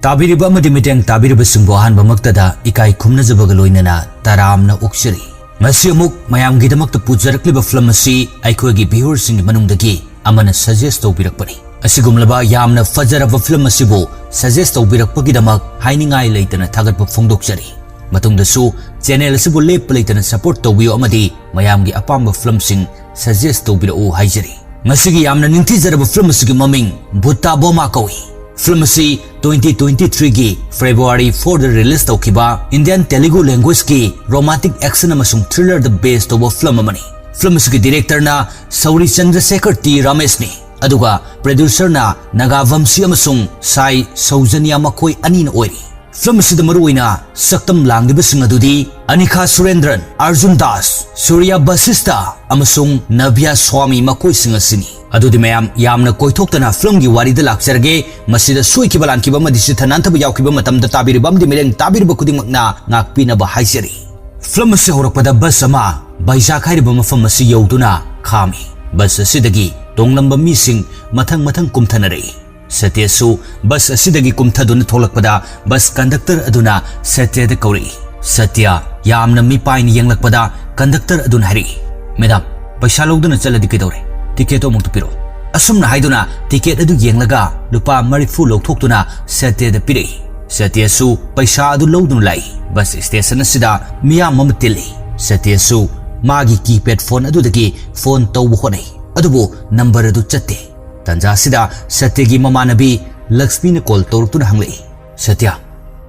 ताबिरिबा अमदि मिटेंग ताबिरिबसिंग बोहान बमक्तदा इकाई खुमनजबगा लोइनना तरामना उक्सरी मसी अमुक मयामगिदमक्ता पुजरक्लिबा फिल्म असि आइखोगी व्यूअर्सिंग मनुंगदगी अमना सजेस्ट तौबिरकपनि असिगुमलबा यामना फजरबा फिल्म असिबो सजेस्ट तौबिरकपगिदमक हाइनिंगाई लेतना थागतपा फोंदोकचरी मतुंगदसु चैनल असिबो लेप लेतना सपोर्ट तौबियो अमदि मयामगी अपाम्बा फिल्मसिंग सजेस्ट तौबिरओ हाइजरी मसिगी यामना निंथिजरबा फिल्म असिगी ममिंग भुत्ता बोमा कौई फिल्म असी 2023 की फेब्रुआरी 4 द रिलीज तौखिबा इंडियन तेलुगु लैंग्वेज की रोमांटिक एक्शन अमसुंग थ्रिलर द बेस तौबा फिल्म अमनी फिल्म असिगी डायरेक्टर ना सौरी चंद्रशेखर टी रमेश ने अदुगा प्रोड्यूसर ना नगावंशी अमसुंग साई सौजन्या मखोई अनीन ओइरी फिल्म असिद मरुइना सक्तम लांगिबसिंग अदुदी अनिखा सुरेंद्रन अर्जुन दास सूर्या बसिस्ता अमसुंग नव्या स्वामी मखोई सिंग असिनी अदुदी मयाम यामना कोइथोक्तना फिल्म की वारीदा लाक्चरगे मसिदा सोइखिबा लानखिबा मदिसि थनांथबा यावखिबा मतमदा ताबिरिबा अमदि मिरेंग ताबिरिबा खुदिंमकना ngakpinaba हाइजरी फिल्म असे होरकपदा बस अमा बाइजाक हाइरिबा मफम असे यौदुना खामी बस असिदगी तोंगलंबा मिसिंग मथंग मथंग कुमथनरे सत्यसु बस असिदगी कुमथदुना थोलकपदा बस कंडक्टर अदुना सत्यद कौरी सत्य यामना मिपाइन यंगलकपदा कंडक्टर अदुना हरि मैडम पैसा लौदुना चलदि केदौरे टिकेट अमुक पिरो असुमना हाइदुना टिकेट अदु येंगलगा लुपा 34 लौथोक्तुना सत्यद पिरे सत्यसु पैसा अदु लौदुना लाई बस स्टेशन असिदा मियाम मम तिल्ली सत्यसु मागी कीपैड फोन अदुदगी फोन तौबु होनै अदुबो नंबर अदु चत्ते तंजासिदा सत्यगी ममानबी लक्ष्मी ने कॉल तौरक्तुना हंगले सत्य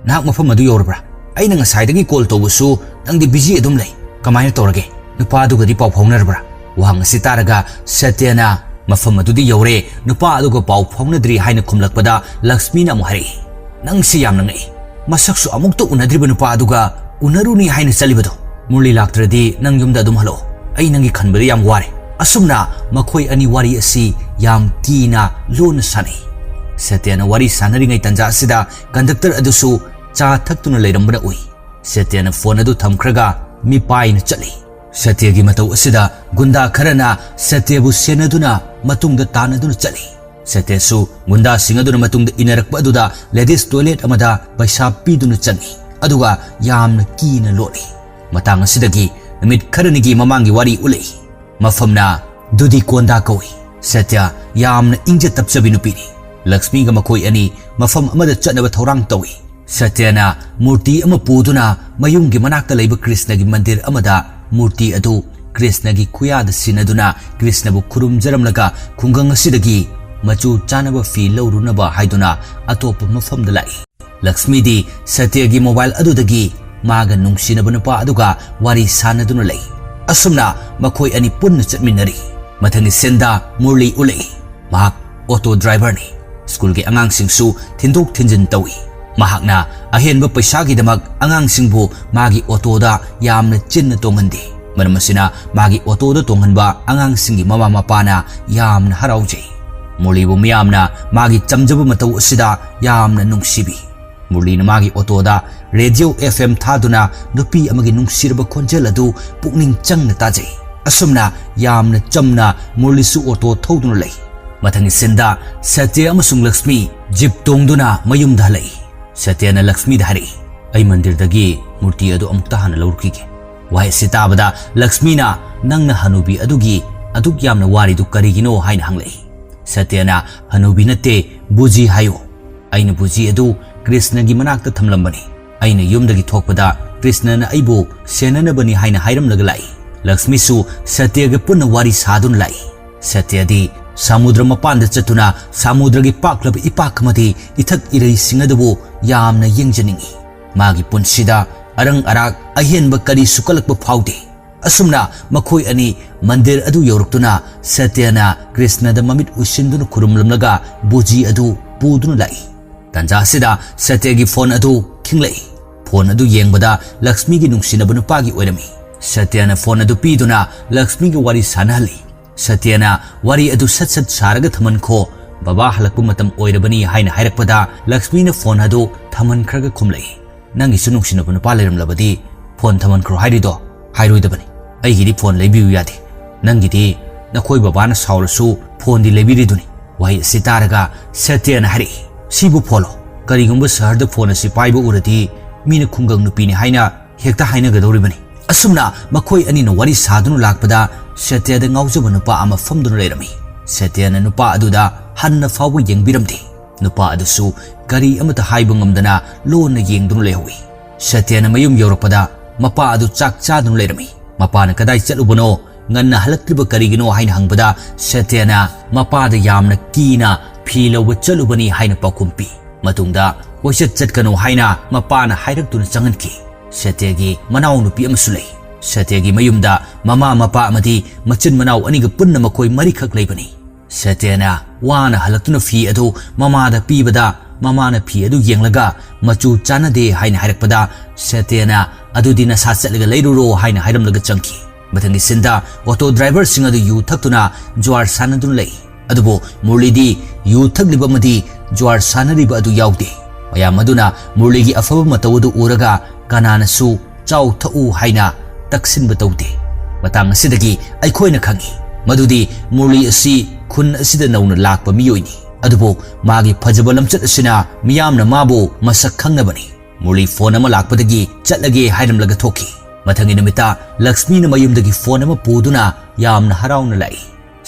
नाक मफम अदु योरब्रा अइना ngसाइदगी कॉल तौबसु नंगदि बिजी अदुम लै कमाय तौरगे नुपा अदुगदि पाउ फाउनरब्रा वहां सितारगा सत्यना मफम अदुदि यौरे नुपा अदुगो पाउ फाउनद्री हाइना खुमलकपदा लक्ष्मी ना मुहरी नंगसि याम नंगै मसक्सु अमुक्तो उनद्रिबा नुपा अदुगा उनरुनी हाइना चलिबदो मुरली लाक्त्रदि नंग युमदा अदुम हलो अइ नंगी खनबदि याम वारे असुमना मखोई अनि वारी असि याम कीना लोन सानै सत्यना वारी सानरिङै तंजा असिदा कंडक्टर अदुसु चा थक्तुना लैरमबना उइ सत्यना फोन अदु थमख्रगा मिपाइन चली सत्यगी मतौ असिदा गुंडा खरना सत्यबु सेनदुना मतुंगदा तानदुना चली सत्यसु गुंडा सिंगदुना मतुंगदा इनरकपा अदुदा लेडीज टॉयलेट अमदा पैसा पीदुना चंगी अदुगा यामना कीना लोली मतंग असिदगी नमित खरनिगी ममांगी वारी उलै मफमना दुदी कोंदा कौई सत्य यामना इंज तपचबी नुपीनी लक्ष्मी गा मखोई अनि मफम अमदा चनबा थौरांग तौई सत्यना मूर्ति अमा पुदुना मयुंगी मनाक्ता लैबा कृष्णगी मंदिर अमदा मूर्ति अदु कृष्णगी खुयाद सिनदुना कृष्णबु खुरुमजरमलगा खुंगंग असिदगी मचु चानबा फी लौरुनबा हाइदुना अतोप मफमदा लाई लक्ष्मीदी सत्यगी मोबाइल अदुदगी मागा नुंगसिनबा नुपा अदुगा वारी सानदुना लै असुमना मखोई अनि पुन्न चटमिनरी मथंगी सेंदा मुरली उलै महाक ऑटो ड्राइवर ने स्कूल के अंगांग सिंगसु थिंदोक थिंजिन तौई महाकना अहेनबा पैसागिदमक अंगांग सिंगबु मागी ऑटोदा यामना चिन्न तोंगंदे मरमसिना मागी ऑटोदा तोंगनबा अंगांग सिंगी ममा मपाना यामना हराउजै मुरलीबु मियामना मागी चमजबु मतौ असिदा यामना नुंगसिबी मुरलीना मागी ऑटोदा रेडियो FM थादुना नुपी अमगी नुंगसिरबा खोंजेल अदु पुकनिंग चंगना ताजै असुमना यामना चमना मुरलीसु ऑटो थौदुना लै मथंगी सेंदा सत्य अमसुंग लक्ष्मी जिप तोंगदुना मयुमदा लै सत्यना लक्ष्मी धारी अई मंदिरदगी मूर्ति अदु अमुक्ता हाना लौरखिगे वाय सिताबदा लक्ष्मीना नंगना हनुबी अदुगी अदुक यामना वारिदु करिगिनो हाइन हंगलै सत्यना हनुबी नते बुजी हायो अइना बुजी अदु कृष्णगी मनाक्ता थमलंबनी अइना युमदगी थोकपदा कृष्णना अइबो सेननबनी हाइना हाइरमलगा लाई लक्ष्मीसु सत्यगे पुन्ना वारी सादुन लाई सत्यदी समुद्र मपान चतुना समुद्रगी पाकलब इपाकमदी इथक इरई सिंगदबु यामना यंगजनिंगी मागी पुनसिदा अरंग अराग अहेनबा करी सुकलकब फाउदे असुमना मखोई अनि मंदिर अदु यौरक्तुना सत्यना कृष्णदा ममित उसिंदुना खुरुमलमलगा बुजी अदु पुदुना लाई तंजासिदा सत्यगी फोन अदु खिंगलै फोन अदु येंगबदा लक्ष्मीगी नुंगसिनबा नुपागी ओइरमी सत्यना फोन अदु पीदुना लक्ष्मीगी वारी सानहली सत्यना वारी अदु सत सत सारगा थमनखो बाबा हलकपु मतम ओइरबनी हाइना हाइरकपदा लक्ष्मीना फोन अदु थमनख्रगा खुमलै नंगी सुनुंगसिनबा नुपा लेरमलबदी फोन थमनख्रो हाइरिदो हाइरोइदबनी अइगिदी फोन लेबियु यादे नंगिदी नखोई बाबाना साउरसु फोन दि लेबिरिदुनी वाई सितारगा सत्यना हरि सिबु फोलो करिगुंबा शहर फोन असी पाइबा उरदी मीना खुंगंग नुपीने हाइना हेक्ता हाइनगदौरिबनी असुमना मखोय अनिना वारी सादुनु लाकपदा सत्यदा ngaujaba nupa ama famduna leirami satyana nupa aduda hanna fawu yengbiramdi nupa adusu kari amata haiba ngamdana lona yengdunu lehawi satyana mayum yorapada mapa adu chak chadunu leirami mapana kadai chalubano nganna halaktriba karigino haina hangbada satyana mapada yamna kina philawa chalubani haina pakumpi matungda wasat chatkano haina mapana hairaktuna changanki satyagi manaw nupi amasulei Satyagi mayumda mama mapa amadi machin manaw aniga punna makoy marikhak leibani Satyana wana halaktuna fi adu mama da pibada mama na fi adu yenglaga machu chana de haina hairakpada Satyana adu dina satlaga leiruro haina hairamlaga changki mathangi sinda auto driver sing adu yu thaktuna jwar sanadun lei adubo murlidi yu thagliba madi jwar sanariba adu yaude mayam aduna murligi afaba matawdu uraga kanana su chau thau haina taksin bataude matang asidagi aikhoina khangi madudi murli asi khun asida nauna lakpa miyoini adubo magi phajaba lamchat asina miyamna mabu masak khangnabani murli phone ama lakpadagi chatlage hairamlaga thoki mathangi numita lakshmi na mayumdagi phone ama puduna yamna harauna lai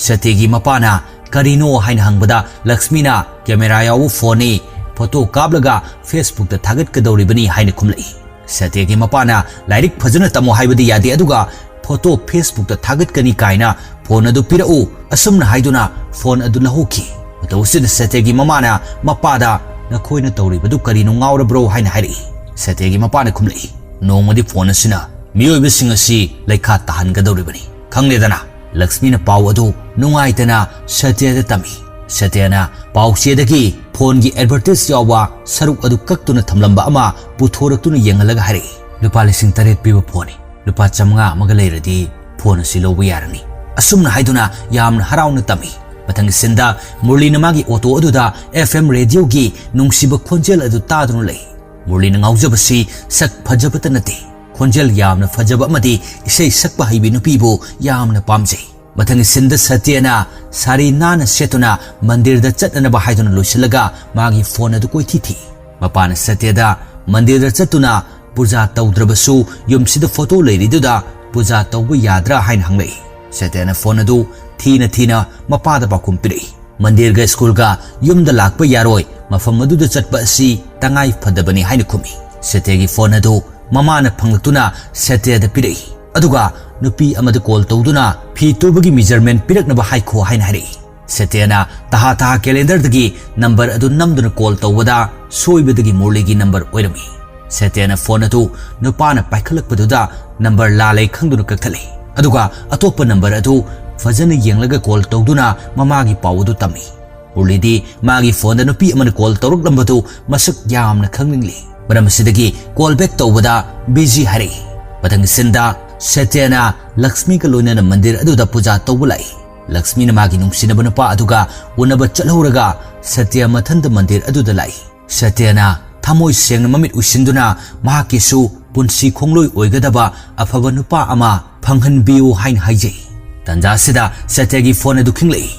satyagi mapana karino haina hangbada lakshmi na camera yawu phone photo kablaga facebook da thagat kadawribani haina khumlai Satyagi mapana lairik phajana tamo haibadi yadi aduga photo Facebook da thagat kani kaina phone adu pirau asumna haiduna phone adu lahoki matawsid Satyagi mamana mapada nakhoina tawribadu karino ngaurabro haina hairi Satyagi mapana khumlei nongmadi phone asina miyoiba singasi laikha tahan gadawribani khangledana Lakshmi na paw adu nungaitana Satyada tami Satyana pawchedagi phone gi advertise yawa saruk adu kaktuna thamlamba ama puthoraktuna yengalaga hari lupa 8,000 piba phone lupa 500 amaga leiradi phone asi lobu yarani asumna haiduna yamna harauna tami mathang sinda murlina magi auto aduda FM radio gi nungsiba khonjel adu tadunu lei murlina ngaujabasi sak phajabata nate khonjel yamna phajaba amadi isei sakpa haibi nupibu yamna pamjai mathang sinda Satyana sari nana setuna mandir da chatna ba haiduna loisilaga magi phone adu koi thi mapana Satyada mandir da chatuna puja tawdrabasu yumsida photo leiriduda puja tawbu yadra hain hanglei Satyana phone adu thina mapada ba kumpiri mandir ga school ga yumda lakpa yaroi mafam adu da chatba si tangai phadabani hain khumi Satyagi phone adu mamana phanglatuna Satyada pirei aduga nupi amada call tawduna phi tubagi measurement piraknaba haikho hain hari Satyana taha calendar dagi number adu namduna call tawada soibadagi murligi number oirami Satyana phone adu nupana paikhalakpaduda number lalai khangduna kakthale aduga atopa number adu fajana yenglaga call tawduna mamagi pawdu tami murlidi magi phone da nupi amana call tawruklambadu masak yamna khanglingli maramasidi call back tawada busy hari patang sinda Satyana Lakshmi ka loina mandir aduda puja tawbulai Lakshmi na magi nungsinaba nupa aduga unaba chalhuraga Satya mathanda mandir aduda lai Satyana thamoi sengna mamit usinduna mahakisu punsi khongloi oigadaba afaba nupa ama phanghan biu hain haijai tanja sida Satyagi phone adu khinglei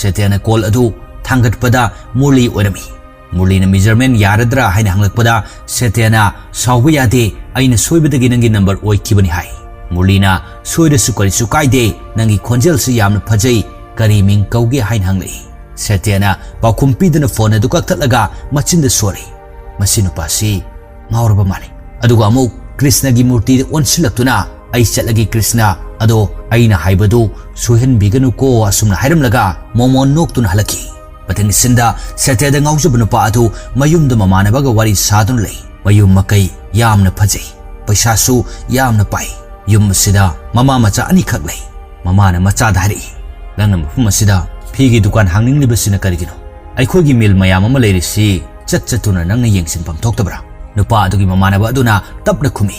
Satyana call adu thangatpada murli oirami murli na measurement yaradra hain hanglakpada Satyana sawba yade aina soibadagi nangi number oikibani hai Murlina soida sukari sukaide nangi khonjel si yamna phajai kari ming kauge hain hanglei Satyana pakumpidana phone adu kaktalaga machinda sori masinu pasi ngaurba male aduga amu Krishna gi murti onsilaktuna ai chatlagi Krishna ado aina haibadu suhen biganu ko asumna hairamlaga momon noktuna halaki patani sinda Satyada ngaujabnu pa adu mayumda mamanabaga wari sadun lei mayum makai yamna phajai paisa su yamna pai yum sida mama macha ani khak lei mama na macha dhari langna mafum sida phigi dukan hangning libasina karigino aikhogi mil mayam ama leiri si chatuna nangna yengsin pam thoktabra nupa adugi mama na ba aduna tapna khumi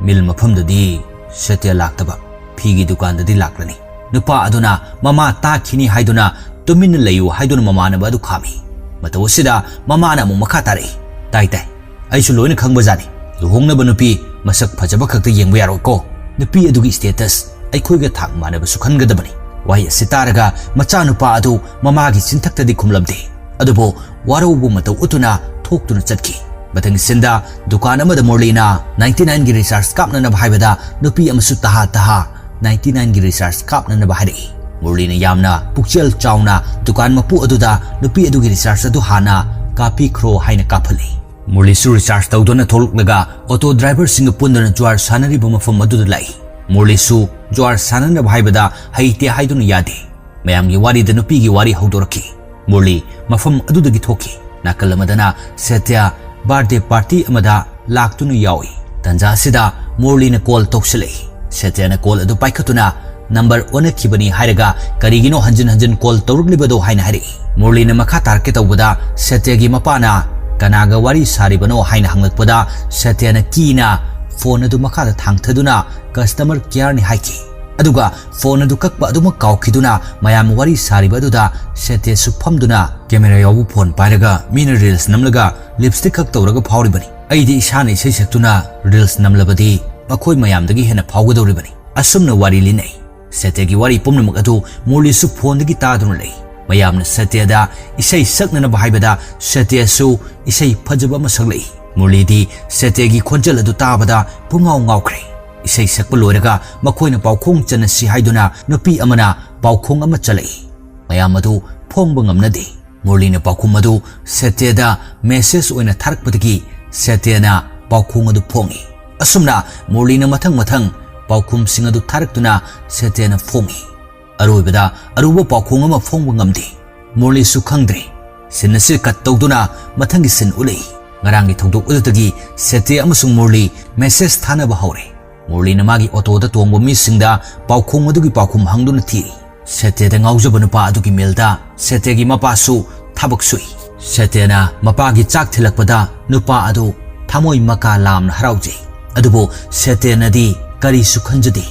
mil mafum dadi Satya laktaba phigi dukan dadi laklani nupa aduna mama ta khini haiduna tumin layu haiduna mama na ba adu khami mataw sida mama na mu makha tare tai aisu loina khangba jani luhongna ba nupi masak phajaba khakta yengba yaro ko nupi adugi status aikhoiga thak manaba su khangadabani wai sitaraga macha nupa adu mamagi sinthakta di khumlamde adubo warobu mataw utuna ꯂꯧꯊꯣꯛꯇꯨꯅ ꯆꯠꯈꯤ ꯃꯊꯪꯒꯤ ꯁꯤꯟꯗ ꯗꯨꯀꯥꯟ ꯑꯃꯗ ꯃꯨꯔꯂꯤꯅ 99ꯒꯤ recharge ꯀꯥꯞꯅꯅꯕ ꯍꯥꯏꯕꯗ ꯅꯨꯄꯤ ꯑꯃꯁꯨ ꯇꯍꯥ 99ꯒꯤ recharge ꯀꯥꯞꯅꯅꯕ ꯍꯥꯏꯔꯛꯏ ꯃꯨꯔꯂꯤꯅ ꯌꯥꯝꯅ ꯄꯨꯛꯆꯦꯜ ꯆꯥꯎꯅ ꯗꯨꯀꯥꯟ ꯃꯄꯨ ꯑꯗꯨꯗ ꯅꯨꯄꯤ ꯑꯗꯨꯒꯤ ꯔꯤꯆꯥꯔꯖ ꯑꯗꯨ ꯍꯥꯟꯅ ꯀꯥꯞꯄꯤꯈ꯭ꯔꯣ ꯍꯥꯏꯅ ꯀꯥꯞꯍꯜꯂꯤ ꯃꯨꯔꯂꯤꯁꯨ ꯔꯤꯆꯥꯔꯖ ꯇꯧꯗꯨꯅ ꯊꯣꯛꯂꯛꯂꯒ ꯑꯣꯇꯣ ꯗ꯭ꯔꯥꯏꯚꯔꯁꯤꯡꯒ ꯄꯨꯟꯗꯨꯅ ꯖ꯭ꯋꯥꯔ ꯁꯥꯟꯅꯔꯤꯕ ꯃꯐꯝ ꯑꯗꯨꯗ ꯂꯥꯛꯏ ꯃꯨꯔꯂꯤꯁꯨ ꯖ꯭ꯋꯥꯔ ꯁꯥꯟꯅꯅꯕ ꯍꯥꯏꯕꯗ ꯍꯩꯇꯦ ꯍꯥꯏꯗꯨꯅ ꯌꯥꯗꯦ ꯃꯌꯥꯝꯒꯤ ꯋꯥꯔꯤꯗ ꯅꯨꯄꯤꯒꯤ ꯋꯥꯔꯤ ꯍꯧꯗꯣꯔꯛꯈꯤ ꯃꯨꯔꯂꯤ ꯃꯐꯝ ꯑꯗꯨꯗꯒꯤ ꯊꯣꯛꯈꯤ ꯅꯥꯀꯜ ꯑꯃꯗꯅ ꯁꯦꯇ꯭ꯌ ꯕꯥꯔꯗꯦ ꯄꯥꯔꯇꯤ ꯑꯃꯗ ꯂꯥꯛꯇꯨꯅ ꯌꯥꯎꯏ ꯇꯟꯖꯥ ꯑꯁꯤꯗ ꯃꯨꯔꯂꯤꯅ ꯀꯣꯜ ꯇꯧꯁꯤꯜꯂꯛꯏ ꯁꯦꯇ꯭ꯌꯅ ꯀꯣꯜ ꯑꯗꯨ ꯄꯥꯏꯈꯠꯇꯨꯅ ꯅꯝꯕꯔ ꯑꯣꯟꯅꯈꯤꯕꯅꯤ ꯍꯥꯏꯔꯒ ꯀꯔꯤꯒꯤꯅꯣ ꯍꯟꯖꯤꯟ ꯍꯟꯖꯤꯟ ꯀꯣꯜ ꯇꯧꯔꯛꯂꯤꯕꯗꯣ ꯍꯥꯏꯅ ꯍꯥꯏꯔꯛꯏ ꯃꯨꯔꯂꯤꯅ ꯃꯈꯥ ꯇꯥꯔꯛꯀꯦ ꯇꯧꯕꯗ ꯁꯦꯇ꯭ꯌꯒꯤ ꯃꯄꯥꯅ ꯀꯅꯥꯒ ꯋꯥꯔꯤ ꯁꯥꯔꯤꯕꯅꯣ ꯍꯥꯏꯅ ꯍꯪꯂꯛꯄꯗ ꯁꯦꯇ꯭ꯌꯅ ꯀꯤꯅ ꯐꯣꯟ ꯑꯗꯨ ꯃꯈꯥꯗ ꯊꯥꯡꯊꯗꯨꯅ ꯀꯁꯇꯃꯔ ꯀꯦꯌꯔꯅꯤ ꯍꯥꯏꯈꯤ ꯑꯗꯨꯒ ꯐꯣꯟ ꯑꯗꯨ ꯀꯛꯄ ꯑꯗꯨꯃꯛ ꯀꯥꯎꯈꯤꯗꯨꯅ ꯃꯌꯥꯝ ꯋꯥꯔꯤ ꯁꯥꯔꯤꯕ ꯑꯗꯨꯗ ꯁꯦꯇ꯭ꯌꯁꯨ ꯐꯝꯗꯨꯅ ꯀꯦꯃꯦꯔꯥ ꯌꯥꯎꯕ ꯐꯣꯟ ꯄꯥꯏꯔꯒ ꯃꯤꯅ ꯔꯤꯜꯁ ꯅꯝꯂꯒ ꯂꯤꯞꯁꯇꯤꯛ ꯈꯛ ꯇꯧꯔꯒ ꯐꯥꯎꯔꯤꯕꯅꯤ ꯑꯩꯗꯤ ꯏꯁꯥꯅ ꯏꯁꯩ ꯁꯛꯇꯨꯅ ꯔꯤꯜꯁ ꯅꯝꯂꯕꯗꯤ ꯃꯈꯣꯏ ꯃꯌꯥꯝꯗꯒꯤ ꯍꯦꯟꯅ ꯐꯥꯎꯒꯗꯧꯔꯤꯕꯅꯤ ꯑꯁꯨꯝꯅ ꯋꯥꯔꯤ ꯂꯤꯅꯩ ꯁꯦꯇ꯭ꯌꯒꯤ ꯋꯥꯔꯤ ꯄꯨꯝꯅꯃꯛ ꯑꯗꯨ ꯃꯨꯔꯂꯤꯁꯨ ꯐꯣꯟꯗꯒꯤ ꯇꯥꯗꯨꯅ ꯂꯩ ꯃꯌꯥꯝꯅ ꯁꯦꯇ꯭ꯌꯗ ꯏꯁꯩ ꯁꯛꯅꯅꯕ ꯍꯥꯏꯕꯗ ꯁꯦꯇ꯭ꯌꯁꯨ ꯏꯁꯩ ꯐꯖꯕ ꯑꯃ ꯁꯛꯂꯛꯏ ꯃꯨꯔꯂꯤꯗꯤ ꯁꯦꯇ꯭ꯌꯒꯤ ꯈꯣꯟꯖꯦꯜ ꯑꯗꯨ ꯇꯥꯕꯗ ꯄꯨꯡꯉꯥꯎ ꯉꯥꯎꯈ꯭ꯔꯦ ꯏꯁꯩ ꯁꯛꯄ ꯂꯣꯏꯔꯒ ꯃꯈꯣꯏꯅ ꯄꯥꯎꯈꯣꯡ ꯆꯟꯅꯁꯤ ꯍꯥꯏꯗꯨꯅ ꯅꯨꯄꯤ ꯑꯃꯅ ꯄꯥꯎꯈꯣꯡ ꯑꯃ ꯆꯠꯂꯛꯏ ꯃꯌꯥꯝ ꯑꯗꯨ ꯐꯣꯡꯕ ꯉꯝꯅꯗꯦ ꯃꯨꯔꯂꯤꯅ ꯄꯥꯎꯈꯨꯝ ꯑꯗꯨ ꯁꯦꯇ꯭ꯌꯗ ꯃꯦꯁꯦꯖ ꯑꯣꯏꯅ ꯊꯥꯔꯛꯄꯗꯒꯤ ꯁꯦꯇ꯭ꯌꯅ ꯄꯥꯎꯈꯣꯡ ꯑꯗꯨ ꯐꯣꯡꯏ ꯑꯁꯨꯝꯅ ꯃꯨꯔꯂꯤꯅ ꯃꯊꯪ ꯄꯥꯎꯈꯨꯝꯁꯤꯡ ꯑꯗꯨ ꯊꯥꯔꯛꯇꯨꯅ ꯁꯦꯇ꯭ꯌꯅ ꯐꯣꯡꯏ ꯑꯔꯣꯏꯕꯗ ꯑꯔꯨꯕ ꯄꯥꯎꯈꯣꯡ ꯑꯃ ꯐꯣꯡꯕ ꯉꯝꯗꯦ ꯃꯨꯔꯂꯤꯁꯨ ꯈꯪꯗ꯭ꯔꯦ ꯁꯤꯟ ꯑꯁꯤ ꯀꯠ ꯇꯧꯗꯨꯅ ꯃꯊꯪꯒꯤ ꯁꯤꯟ ꯎꯠꯂꯛꯏ ꯉꯔꯥꯡꯒꯤ ꯊꯧꯗꯣꯛ ꯑꯗꯨꯗꯒꯤ ꯁꯦꯇ꯭ꯌ ꯑꯃꯁꯨꯡ ꯃꯨꯔꯂꯤ ꯃꯦꯁꯦꯖ ꯊꯥꯅꯕ ꯍꯧꯔꯦ ꯃꯨꯔꯂꯤꯅ ꯃꯥꯒꯤ ꯑꯣꯇꯣꯗ ꯇꯣꯡꯕ ꯃꯤꯁꯤꯡꯗ ꯄꯥꯎꯈꯣꯡ ꯑꯗꯨꯒꯤ ꯄꯥꯎꯈꯨꯝ ꯍꯪꯗꯨꯅ ꯊꯤꯔꯤ ꯁꯦꯇ꯭ꯌꯗ ꯉꯥꯎꯖꯕ ꯅꯨꯄꯥ ꯑꯗꯨꯒꯤ ꯃꯤꯜꯗ ꯁꯦꯇ꯭ꯌꯒꯤ ꯃꯄꯥꯁꯨ ꯊꯕꯛ ꯁꯨꯏ ꯁꯦꯇ꯭ꯌꯅ ꯃꯄꯥꯒꯤ ꯆꯥꯛ ꯊꯤꯜꯂꯛꯄꯗ ꯅꯨꯄꯥ ꯑꯗꯨ ꯊꯃꯣꯏ ꯃꯀꯥ ꯂꯥꯝꯅ ꯍꯔꯥꯎꯖꯩ ꯑꯗꯨꯕꯨ ꯁꯦꯇ꯭ꯌꯅꯗꯤ ꯀꯔꯤꯁꯨ ꯈꯟꯖꯗꯦ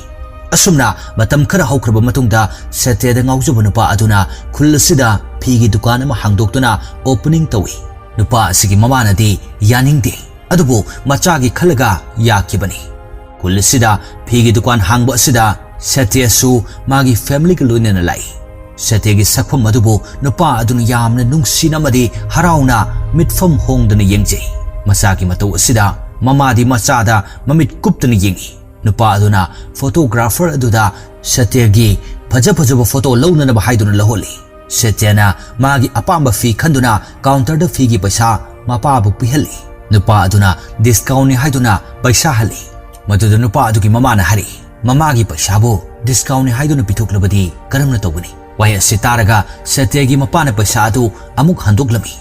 ꯑꯁꯨꯝꯅ ꯃꯇꯝ ꯈꯔ ꯍꯧꯈ꯭ꯔꯕ ꯃꯇꯨꯡꯗ ꯁꯦꯇ꯭ꯌꯗ ꯉꯥꯎꯖꯕ ꯅꯨꯄꯥ ꯑꯗꯨꯅ ꯈꯨꯜ ꯑꯁꯤꯗ ꯐꯤꯒꯤ ꯗꯨꯀꯥꯟ ꯑꯃ ꯍꯥꯡꯗꯣꯛꯇꯨꯅ ꯑꯣꯄꯅꯤꯡ ꯇꯧꯏ ꯅꯨꯄꯥ ꯑꯁꯤꯒꯤ ꯃꯃꯥꯅꯗꯤ ꯌꯥꯅꯤꯡꯗꯦ ꯑꯗꯨꯕꯨ ꯃꯆꯥꯒꯤ ꯈꯜꯂꯒ ꯌꯥꯈꯤꯕꯅꯤ ꯈꯨꯜ ꯑꯁꯤꯗ ꯐꯤꯒꯤ ꯗꯨꯀꯥꯟ ꯍꯥꯡꯕ ꯑꯁꯤꯗ ꯁꯦꯇ꯭ꯌꯁꯨ ꯃꯥꯒꯤ ꯐꯦꯃꯤꯂꯤꯒ ꯂꯣꯏꯅꯅ ꯂꯥꯛꯏ ꯁꯦꯇ꯭ꯌꯒꯤ ꯁꯛꯐꯝ ꯑꯗꯨꯕꯨ ꯅꯨꯄꯥ ꯑꯗꯨꯅ ꯌꯥꯝꯅ ꯅꯨꯡꯁꯤꯅ ꯑꯃꯗꯤ ꯍꯔꯥꯎꯅ ꯃꯤꯠꯐꯝ ꯍꯣꯡꯗꯅ ꯌꯦꯡꯖꯩ ꯃꯆꯥꯒꯤ ꯃꯇꯧ ꯑꯁꯤꯗ ꯃꯃꯥꯗꯤ ꯃꯆꯥꯗ ꯃꯃꯤꯠ ꯀꯨꯞꯇꯅ ꯌꯦꯡꯏ ꯅꯨꯄꯥ ꯑꯗꯨꯅ ꯐꯣꯇꯣꯒ꯭ꯔꯥꯐꯔ ꯑꯗꯨꯗ ꯁꯦꯇ꯭ꯌꯒꯤ ꯐꯖꯕ ꯐꯣꯇꯣ ꯂꯧꯅꯅꯕ ꯍꯥꯏꯗꯨꯅ ꯂꯧꯍꯜꯂꯤ ꯁꯦꯇ꯭ꯌꯅ ꯃꯥꯒꯤ ꯑꯄꯥꯝꯕ ꯐꯤ ꯈꯟꯗꯨꯅ ꯀꯥꯎꯟꯇꯔꯗ ꯐꯤꯒꯤ ꯄꯩꯁꯥ ꯃꯄꯥꯕꯨ ꯄꯤꯍꯜꯂꯤ ꯅꯨꯄꯥ ꯑꯗꯨꯅ ꯗꯤꯁꯀꯥꯎꯟꯅꯤ ꯍꯥꯏꯗꯨꯅ ꯄꯩꯁꯥ ꯍꯜꯂꯤ ꯃꯗꯨꯗ ꯅꯨꯄꯥ ꯑꯗꯨꯒꯤ ꯃꯃꯥꯅ ꯍꯥꯏꯔꯛꯏ ꯃꯃꯥꯒꯤ ꯄꯩꯁꯥꯕꯨ ꯗꯤꯁꯀꯥꯎꯟꯅꯤ ꯍꯥꯏꯗꯨꯅ ꯄꯤꯊꯣꯛꯂꯕꯗꯤ ꯀꯔꯝꯅ ꯇꯧꯒꯅꯤ ꯋꯥꯍꯩ ꯑꯁꯤ ꯇꯥꯔꯒ ꯁꯦꯇ꯭ꯌꯒꯤ ꯃꯄꯥꯅ ꯄꯩꯁꯥ ꯑꯗꯨ ꯑꯃꯨꯛ ꯍꯟꯗꯣꯛꯂꯝꯃꯤ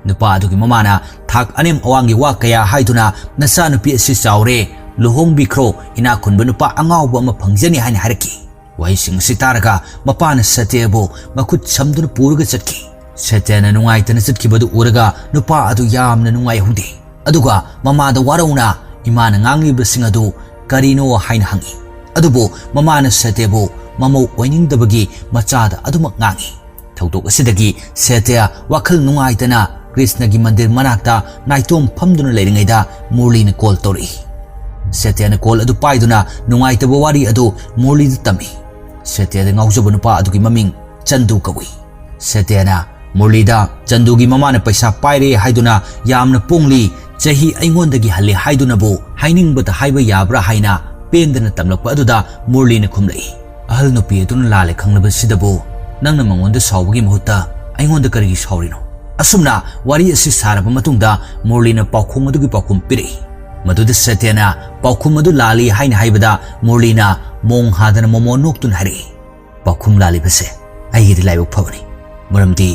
ꯅꯨꯄꯥ ꯑꯗꯨꯒꯤ ꯃꯃꯥꯅ ꯊꯥꯛ ꯑꯅꯦꯝ ꯑꯋꯥꯡꯒꯤ ꯋꯥ ꯀꯌꯥ ꯍꯥꯏꯗꯨꯅ ꯅꯆꯥꯅꯨꯄꯤ ꯑꯁꯤ ꯆꯥꯎꯔꯦ ꯂꯨꯍꯣꯡꯕꯤꯈ꯭ꯔꯣ ꯏꯅꯥꯛ ꯈꯨꯟꯕ ꯅꯨꯄꯥ ꯑꯉꯥꯎꯕ ꯑꯃ ꯐꯪꯖꯅꯤ ꯍꯥꯏꯅ ꯍꯥꯏꯔꯛꯈꯤ ꯋꯥꯍꯩꯁꯤꯡ ꯑꯁꯤ ꯇꯥꯔꯒ ꯃꯄꯥꯅ ꯁꯦꯇ꯭ꯌꯕꯨ ꯃꯈꯨꯠ ꯁꯝꯗꯨꯅ ꯄꯨꯔꯒ ꯆꯠꯈꯤ ꯁꯦꯇ꯭ꯌꯅ ꯅꯨꯡꯉꯥꯏꯇꯅ ꯆꯠꯈꯤꯕꯗꯨ ꯎꯔꯒ ꯅꯨꯄꯥ ꯑꯗꯨ ꯌꯥꯝꯅ ꯅꯨꯡꯉꯥꯏꯍꯧꯗꯦ ꯑꯗꯨꯒ ꯃꯃꯥꯗ ꯋꯥꯔꯧꯅ ꯏꯃꯥꯅ ꯉꯥꯡꯂꯤꯕꯁꯤꯡ ꯑꯗꯨ ꯀꯔꯤꯅꯣ ꯍꯥꯏꯅ ꯍꯪꯉꯤ ꯑꯗꯨꯕꯨ ꯃꯃꯥꯅ ꯁꯦꯇ꯭ꯌꯕꯨ ꯃꯃꯧ ꯑꯣꯏꯅꯤꯡꯗꯕꯒꯤ ꯃꯆꯥꯗ ꯑꯗꯨꯃꯛ ꯉꯥꯡꯉꯤ ꯊꯧꯗꯣꯛ ꯑꯁꯤꯗꯒꯤ ꯁꯦꯇ꯭ꯌ ꯋꯥꯈꯜ ꯅꯨꯡꯉꯥꯏꯇꯅ ꯀ꯭ꯔꯤꯁꯅꯒꯤ ꯃꯟꯗꯤꯔ ꯃꯅꯥꯛꯇ ꯅꯥꯏꯇꯣꯝ ꯐꯝꯗꯨꯅ ꯂꯩꯔꯤꯉꯩꯗ ꯃꯨꯔꯂꯤꯅ ꯀꯣꯜ ꯇꯧꯔꯛꯏ ꯁꯦꯇ꯭ꯌꯅ ꯀꯣꯜ ꯑꯗꯨ ꯄꯥꯏꯗꯨꯅ ꯅꯨꯡꯉꯥꯏꯇꯕ ꯋꯥꯔꯤ ꯑꯗꯨ ꯃꯨꯔꯂꯤꯗ ꯇꯝꯃꯤ ꯁꯦꯇ꯭ꯌꯗ ꯉꯥꯎꯖꯕ ꯅꯨꯄꯥ ꯑꯗꯨꯒꯤ ꯃꯃꯤꯡ ꯆꯟꯗꯨ ꯀꯧꯏ ꯁꯦꯇ꯭ꯌꯅ ꯃꯨꯔꯂꯤꯗ ꯆꯟꯗꯨꯒꯤ ꯃꯃꯥꯅ ꯄꯩꯁꯥ ꯄꯥꯏꯔꯦ ꯍꯥꯏꯗꯨꯅ ꯌꯥꯝꯅ ꯄꯣꯡꯂꯤ ꯆꯍꯤ ꯑꯩꯉꯣꯟꯗꯒꯤ ꯍꯜꯂꯦ ꯍꯥꯏꯗꯨꯅꯕꯨ ꯍꯥꯏꯅꯤꯡꯕꯗ ꯍꯥꯏꯕ ꯌꯥꯕ꯭ꯔꯥ ꯍꯥꯏꯅ ꯄꯦꯟꯗꯅ ꯇꯝꯂꯛꯄ ꯑꯗꯨꯗ ꯃꯨꯔꯂꯤꯅ ꯈꯨꯝꯂꯛꯏ ꯑꯍꯜ ꯅꯨꯄꯤ ꯑꯗꯨꯅ ꯂꯥꯜꯂꯦ ꯈꯪꯂꯕꯁꯤꯗꯕꯨ ꯅꯪꯅ ꯃꯉꯣꯟꯗ ꯁꯥꯎꯕꯒꯤ ꯃꯍꯨꯠꯇ ꯑꯩꯉꯣꯟꯗ ꯀꯔꯤꯒꯤ ꯁꯥꯎꯔꯤꯅꯣ ꯑꯁꯨꯝꯅ ꯋꯥꯔꯤ ꯑꯁꯤ ꯁꯥꯔꯕ ꯃꯇꯨꯡꯗ ꯃꯨꯔꯂꯤꯅ ꯄꯥꯎꯈꯨꯝ ꯑꯗꯨꯒꯤ ꯄꯥꯎꯈꯨꯝ ꯄꯤꯔꯛꯏ ꯃꯗꯨꯗ ꯁꯦꯇ꯭ꯌꯅ ꯄꯥꯎꯈꯨꯝ ꯑꯗꯨ ꯂꯥꯜꯂꯤ ꯍꯥꯏꯅ ꯍꯥꯏꯕꯗ ꯃꯨꯔꯂꯤꯅ ꯃꯣꯡ ꯍꯥꯗꯅ ꯃꯣꯃꯣ ꯅꯣꯛꯇꯨꯅ ꯍꯥꯏꯔꯛꯏ ꯄꯥꯎꯈꯨꯝ ꯂꯥꯜꯂꯤꯕꯁꯦ ꯑꯩꯒꯤꯗꯤ ꯂꯥꯏꯕꯛ ꯐꯕꯅꯤ ꯃꯔꯝꯗꯤ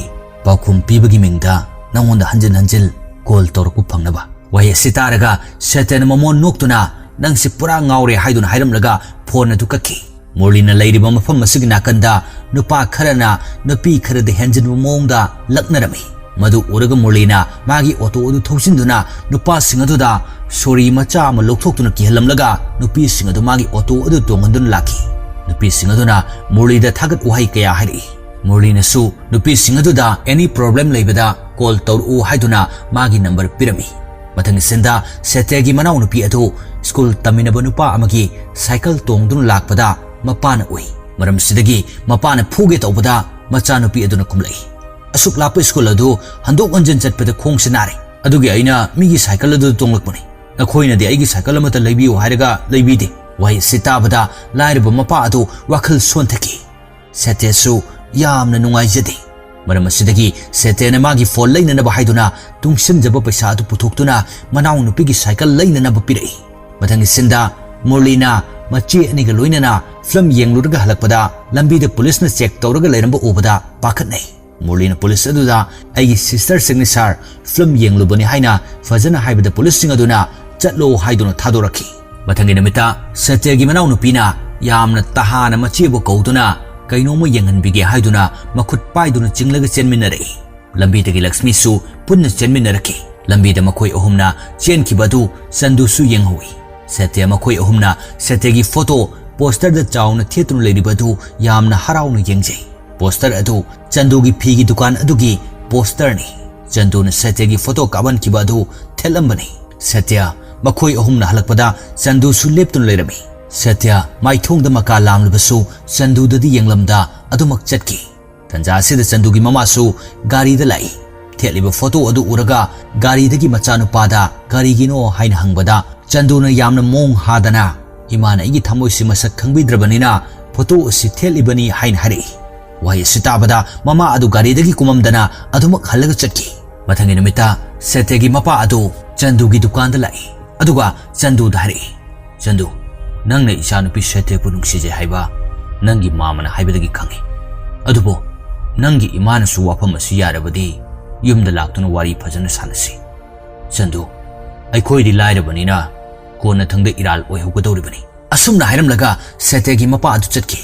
ꯄꯥꯎꯈꯨꯝ ꯄꯤꯕꯒꯤ ꯃꯤꯡꯗ ꯅꯪꯉꯣꯟꯗ ꯍꯟꯖꯤꯟ ꯀꯣꯜ ꯇꯧꯔꯛꯄ ꯐꯪꯅꯕ ꯋꯥꯍꯩ ꯑꯁꯤ ꯇꯥꯔꯒ ꯁꯦꯇ꯭ꯌꯅ ꯃꯣꯃꯣ ꯅꯣꯛꯇꯨꯅ ꯅꯪꯁꯤ ꯄꯨꯔꯥ ꯉꯥꯎꯔꯦ ꯍꯥꯏꯗꯨꯅ ꯍꯥꯏꯔꯝꯂꯒ ꯐꯣꯟ ꯑꯗꯨ ꯀꯛꯈꯤ ꯃꯨꯔꯂꯤꯅ ꯂꯩꯔꯤꯕ ꯃꯐꯝ ꯑꯁꯤꯒꯤ ꯅꯥꯀꯟꯗ ꯅꯨꯄꯥ ꯈꯔꯅ ꯅꯨꯄꯤ ꯈꯔꯗ ꯍꯦꯟꯖꯤꯟꯕ ꯃꯑꯣꯡꯗ ꯂꯛꯅꯔꯝꯃꯤ ꯃꯗꯨ ꯎꯔꯒ ꯃꯨꯔꯂꯤꯅ ꯃꯥꯒꯤ ꯑꯣꯇꯣ ꯑꯗꯨ ꯊꯧꯖꯤꯟꯗꯨꯅ ꯅꯨꯄꯥꯁꯤꯡ ꯑꯗꯨꯗ ꯁꯣꯔꯤ ꯃꯆꯥ ꯑꯃ ꯂꯧꯊꯣꯛꯇꯨꯅ ꯀꯤꯍꯜꯂꯝꯂꯒ ꯅꯨꯄꯤꯁꯤꯡ ꯑꯗꯨ ꯃꯥꯒꯤ ꯑꯣꯇꯣ ꯑꯗꯨ ꯇꯣꯡꯍꯟꯗꯨꯅ ꯂꯥꯛꯈꯤ ꯅꯨꯄꯤꯁꯤꯡ ꯑꯗꯨꯅ ꯃꯨꯔꯂꯤꯗ ꯊꯥꯒꯠ ꯋꯥꯍꯩ ꯀꯌꯥ ꯍꯥꯏꯔꯛꯏ ꯃꯨꯔꯂꯤꯅꯁꯨ ꯅꯨꯄꯤꯁꯤꯡ ꯑꯗꯨꯗ ꯑꯦꯅꯤ ꯄ꯭ꯔꯣꯕ꯭ꯂꯦꯝ ꯂꯩꯕꯗ ꯀꯣꯜ ꯇꯧꯔꯛꯎ ꯍꯥꯏꯗꯨꯅ ꯃꯥꯒꯤ ꯅꯝꯕꯔ ꯄꯤꯔꯝꯃꯤ ꯃꯊꯪꯒꯤ ꯁꯤꯟꯗ ꯁꯦꯇ꯭ꯌꯒꯤ ꯃꯅꯥꯎ ꯅꯨꯄꯤ ꯑꯗꯨ ꯁ꯭ꯀꯨꯜ ꯇꯝꯃꯤꯟꯅꯕ ꯅꯨꯄꯥ ꯑꯃꯒꯤ ꯁꯥꯏꯀꯜ ꯇꯣꯡꯗꯨꯅ ꯂꯥꯛꯄꯗ ꯃꯄꯥꯅ ꯎꯏ ꯃꯔꯝꯁꯤꯗꯒꯤ ꯃꯄꯥꯅ ꯐꯨꯒꯦ ꯇꯧꯕꯗ ꯃꯆꯥꯅꯨꯄꯤ ꯑꯗꯨꯅ ꯈꯨꯝꯂꯛꯏ ꯑꯁꯨꯛ ꯂꯥꯞꯄ ꯁ꯭ꯀꯨꯜ ꯑꯗꯨ ꯍꯟꯗꯣꯛ ꯍꯟꯖꯤꯟ ꯆꯠꯄꯗ ꯈꯣꯡꯁꯤ ꯅꯥꯔꯦ अदुगी अइना मिगी साइकल अदु तोंगलकपनि नखोइनदि अइगी साइकल अमता लैबियो हाइरगा लैबिदे वाहि सिताबदा लाइरब मपा अदु वाखल सोंथकी सत्यसु यामना नुंगाइजदे मरम असिदगी सत्यना मागी फोन लैननबा हाइदुना तुंगसिनजब पैसा अदु पुथोक्तुना मनाउ नुपिगी साइकल लैननबा पिरई मथंगी सिंदा मुरलीना मची अनिगा लोइनना फिल्म येंगलुरगा हलकपदा लंबीदा पुलिसना चेक तौरगा लैरंबा उबदा पाखतनै मुरलीना पुलिस अदुदा अइगी सिस्टर सिग्नेचर फिल्म येंगलुबनि हाइना फजना हाइबदा पुलिस सिंग अदुना चटलो हाइदुना थादोरखी मथंगी नमिता सत्यगी मनाउ नुपिना यामना तहाना मचीबु कौदुना कइनोम येंगनबिगे हाइदुना मखुत पाइदुना चिंगलगा चेनमिनरई लंबीदगी लक्ष्मीसु पुन्ना चेनमिनरखी लंबीदा मखोय अहुमना चेनखिबदु चंदुसु येंगहुई सत्य मखोय अहुमना सत्यगी फोटो पोस्टर द चाउना थेतुन लेरिबदु यामना हराउना येंगजै पोस्टर अदु चंदुगी फीगी दुकान अदुगी पोस्टरनी चंदुना सत्यगी फोटो काबन किबदु थेलंबनी सत्य मखोय अहुमना हलकपदा चंदुसु लेप्तुन लेरमी सत्य माइथोंग द मका लामलबसु चंदुददी येंगलमदा अदुमक चटकी तंजासिदा चंदुगी ममासु गाड़ी द लाई थेलिब फोटो अदु उरगा गाड़ी दगी मचानुपादा गाड़ीगिनो हाइन हंगबदा चंदुना यामना मोंग हादना इमाना इगी थमोइसि मसक खंगबिद्रबनिना फोटो असि थेलिबनी हाइन हरि वाहि सिताबदा ममा अदु गाड़ीदगी कुममदना अदुमक हलगा चटकी मथंगी नमिता सत्यगी मपा अदु चंदुगी दुकान द लाई अदुगा चंदुदा हरि चंदु नंगना इचानुपि सत्यपु नुंगसिजे हाइबा नंगी मामना हाइबदगी खंगे अदुबो नंगी इमानसु वाफम असि यारबदी युमदा लाक्तुना वारी फजन सानसी चंदु अखोइदि लाइरबनिना कोना थंगद इराल ओइहुगदौरिबनी असुमना हाइरमलगा सत्यगी मपा अदु चटकी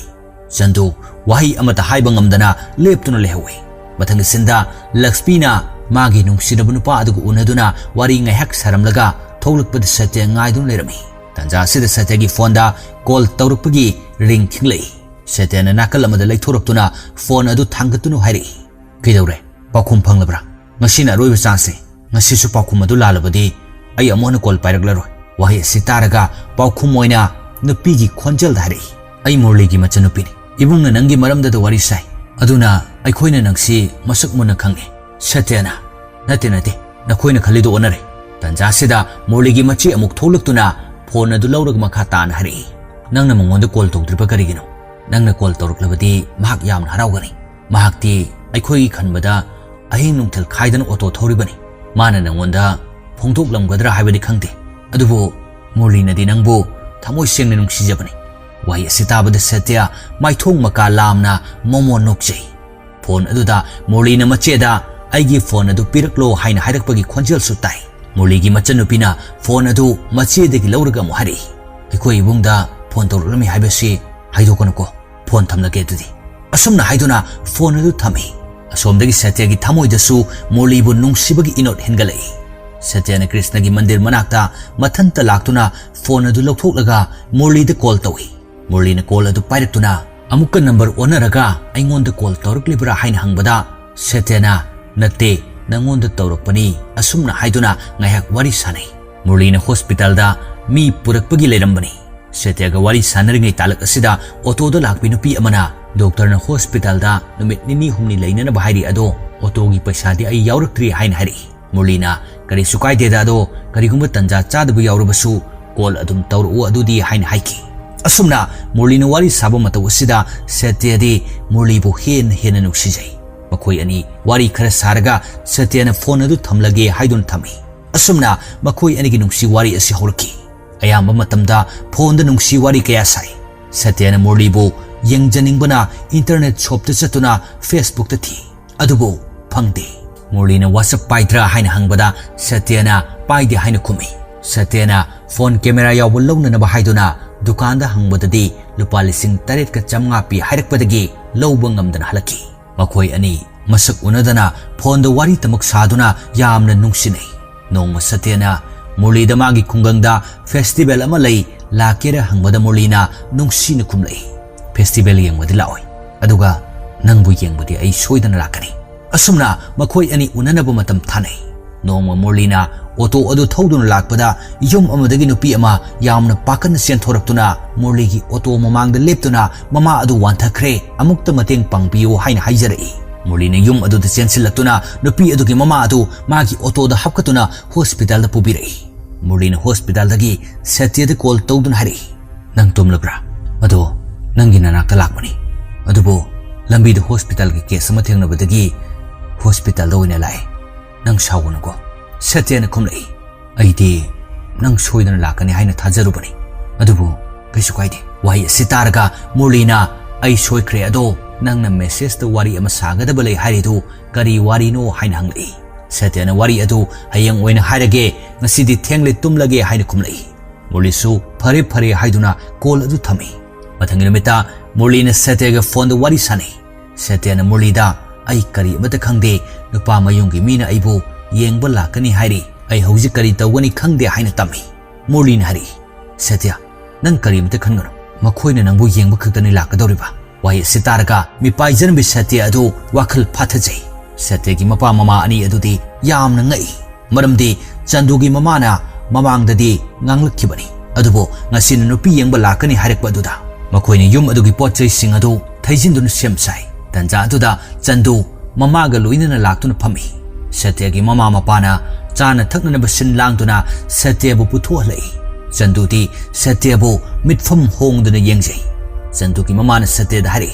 चंदु वाही अमता हाइबा ngamdana लेप्तुना लेहवे मथंग सिंदा लक्ष्मीना मागी नुंगसिनब नुपा अदुगु उनदुना वारी ngaiहक सारमलगा थौलकपद सत्य ngaidun lerami तंजा सिदा सत्यगी फोनदा कॉल तौरपगी रिंग थिंगलै सत्यना नाकल अमदा लैथोरक्तुना फोन अदु थांगतुनु हाइरि कइदौरे पाखुम फंगलब्रा ngasina रोइबा चान्से ngasisu पाखुम अदु लालबदी आई अमोना कॉल पाइरगलरोय वाही सितारगा पाखुम मोइना नुपीगी खोंजल धारि आई मुरलीगी मचनुपीनि इबुंगना नंगी मरमदा द वारी साइ अदुना अखोइना नंगसी मसक मुना खंगे सत्यना नते नते नखोइना खलिदो ओनरे तंजासिदा मुरलीगी मची अमुक थोलक्तुना फोन अदु लौरग मखा तान हरि नंगना मंगोंदा कॉल तौद्रिबा करिगिनो नंगना कॉल तौरक्लबदी महाक यामना हराउगनी महाकती अखोइगी खनबदा अहिंग नुंगथल खाइदन ऑटो थौरिबनी माना नंगोंदा फोंदोक्लमगदरा हाइबदी खंगदे अदुबो मुरलीनदी नंगबो थमोइ सेंगना नुंगसिजबनी वाही सिताबद सत्य माइथोंग मका लामना मोमो नोक्जै फोन अदुदा मुरलीना मचेदा आइगी फोन अदु पिरकलो हाइना हाइरकपगी खोंजल सु ताइ मुरलीगी मचनुपीना फोन अदु मचेदगी लौरगा मुहरि अखोइ इबुंगदा फोन तौरलमी हाइबसी हाइदोकनको फोन थमलगे दुदी असुमना हाइदुना फोन अदु थमी असोमदगी सत्यगी थमोइदसु मुरलीबु नुंगसिबगी इनोट हेनगलै सत्यना कृष्णगी मंदिर मनाक्ता मथंता लाक्तुना फोन अदु लौथोक्लगा मुरलीदा कॉल तौई मुरलीना कॉल अदु पाइरक्तुना अमुक्का नंबर ओनरगा अइंगोंदा कॉल तौरक्लिबरा हाइना हंगबदा सत्यना नते नंगोंदा तौरक्पनी असुमना हाइदुना ngaiहक वारी सानै मुरलीना हॉस्पिटलदा मी पुरकपगी लेरंबनी सत्यगा वारी सानरिङै तालक असिदा ऑटोदा लाक्पि नुपी अमना डॉक्टरना हॉस्पिटलदा नुमित निनी हुमनी लैनना बाहाइरी अदो ऑटोगी पैसादी अइ यावरक्त्रि हाइना हारि मुरलीना करी सुकाइदेदा अदो करिगुंबा तंजा चादबु यावरबसु कॉल अदुम तौरउ अदुदी हाइना हाइकी असुमना मुरलीना वारी साबा मतौ असिदा सत्यदी मुरलीबु हेन नुक्सिजै मखोइ अनि वारी खरा सारगा सत्यना फोन अदु थमलगे हाइदुन थमी असुमना मखोइ अनिगी नुक्सी वारी असि हौरकी अयाम्बा मतमदा फोन द नुक्सी वारी कया साइ सत्यना मुरलीबु यंगजनिंगबना इंटरनेट शॉप त चतुना फेसबुक त थी अदुबो फंगदे मुरलीना व्हाट्सएप पाइद्रा हाइना हंगबदा सत्यना पाइदे हाइना खुमी सत्यना फोन कैमरा यावबो लौननबा हाइदुना दुकान दा हंगबददी लुपा 8,700 पी हाइरकपदगी लौबा ngamdana halaki मखोइ अनि मसक उनदना फोन द वारी तमक सादुना यामना नुंगसिनै नोंग सत्यना मुरलीदा मागी खुंगंगदा फेस्टिवल अमा लई लाकेरा हंगबदा मुरलीना नुंगसिन खुमलै फेस्टिवल येंगबदि लाओय अदुगा नंगबु येंगबदि अइ सोइदना लाकनी असुमना मखोइ अनि उननबा मतम थानै नोंग मुरलीना ऑटो अदु थौदुना लाकपदा युम अमदगी नुपी अमा यामना पाकन सेंथोरक्तुना मुरलीगी ऑटो ममांगदा लेप्तुना ममा अदु वांथखरे अमुक्ता मतेंग पांगपियो हाइना हाइजरई Murlina yum adu da chensillatuna nupi adugi mama adu magi auto da hapkatuna hospital da pubirai. Murlina hospital dagi Satya da call tawdun hari. Nang tumlabra adu nangi nanakta lakmani. Adubo lambi da hospital ki case sama thengnabadagi hospital da oina lai. Nang sawonago Satya na khumlai. Aidi nang soidana lakani haina thajarubani. Adubo kaisu kaide wahi sitarga Murlina ai soikre ado nang na message to wari ama sagadaba lei haridu kari wari no haina hanglei. Satya na wari adu hayang oina hairage ngasidi thengle tumlage haina khumlai. Murli phare phare haiduna call adu thami. Mathangi numita Murli na Satya ga phone da wari sanai. Satya na Murli da ai kari amata khangde nupa mayungi mina aibu yengba lakani hairi ai hauji kari tawani khangde haina tami. Murli na hari Satya nang kari amata khangano makhoina nangbu yengba khaktani lakadoriba. Wahi sitarga mipai janbi Satya adu wakal phathajai. Satya gi mapa mama ani adu di yamna ngai. Maramdi Chandu gi mama na mamangdadi nganglakibani. Adubo ngasina nupi yengba lakani harekpa aduda. Makhoina yum adugi potchai sing adu thaijinduna semsai. Tanja aduda Chandu mama ga loinana laktuna phami. Satya gi mama mapana chana thaknana basin langtuna Satya bu puthualai. Chandu di Satya bu mitfam hongduna yengjai. Chandu ki mama na Satya da hari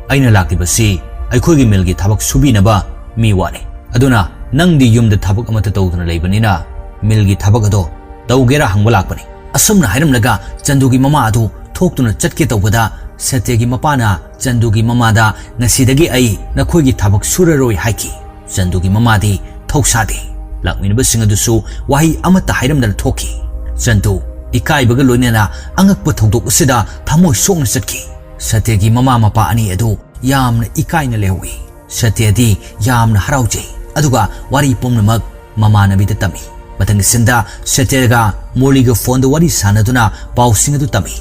aina lakibasi aikhogi milgi thabak subinaba mi wale. Aduna nangdi yumda thabak amata tawduna leibanina milgi thabak ado tawgera hangba lakpani. Asumna hairamlaga Chandu ki mama adu thoktuna chatke tawbada Satya ki mapana Chandu ki mama da ngasidagi ai nakhogi thabak suraroi haiki. Chandu ki mama di thoksade lakminaba singadusu wahi amata hairamdana thoki. Chandu ikaibaga loinana angakpa thongdok asida thamoi sokna chatki. Satya ki mama mapa ani adu yamna ikaina lewi. Satya di yamna haraujai. Aduga wari pumnamak mama nabida tami. Matang sinda Satya ga Murli ga phone da wari sanaduna pau singadu tami.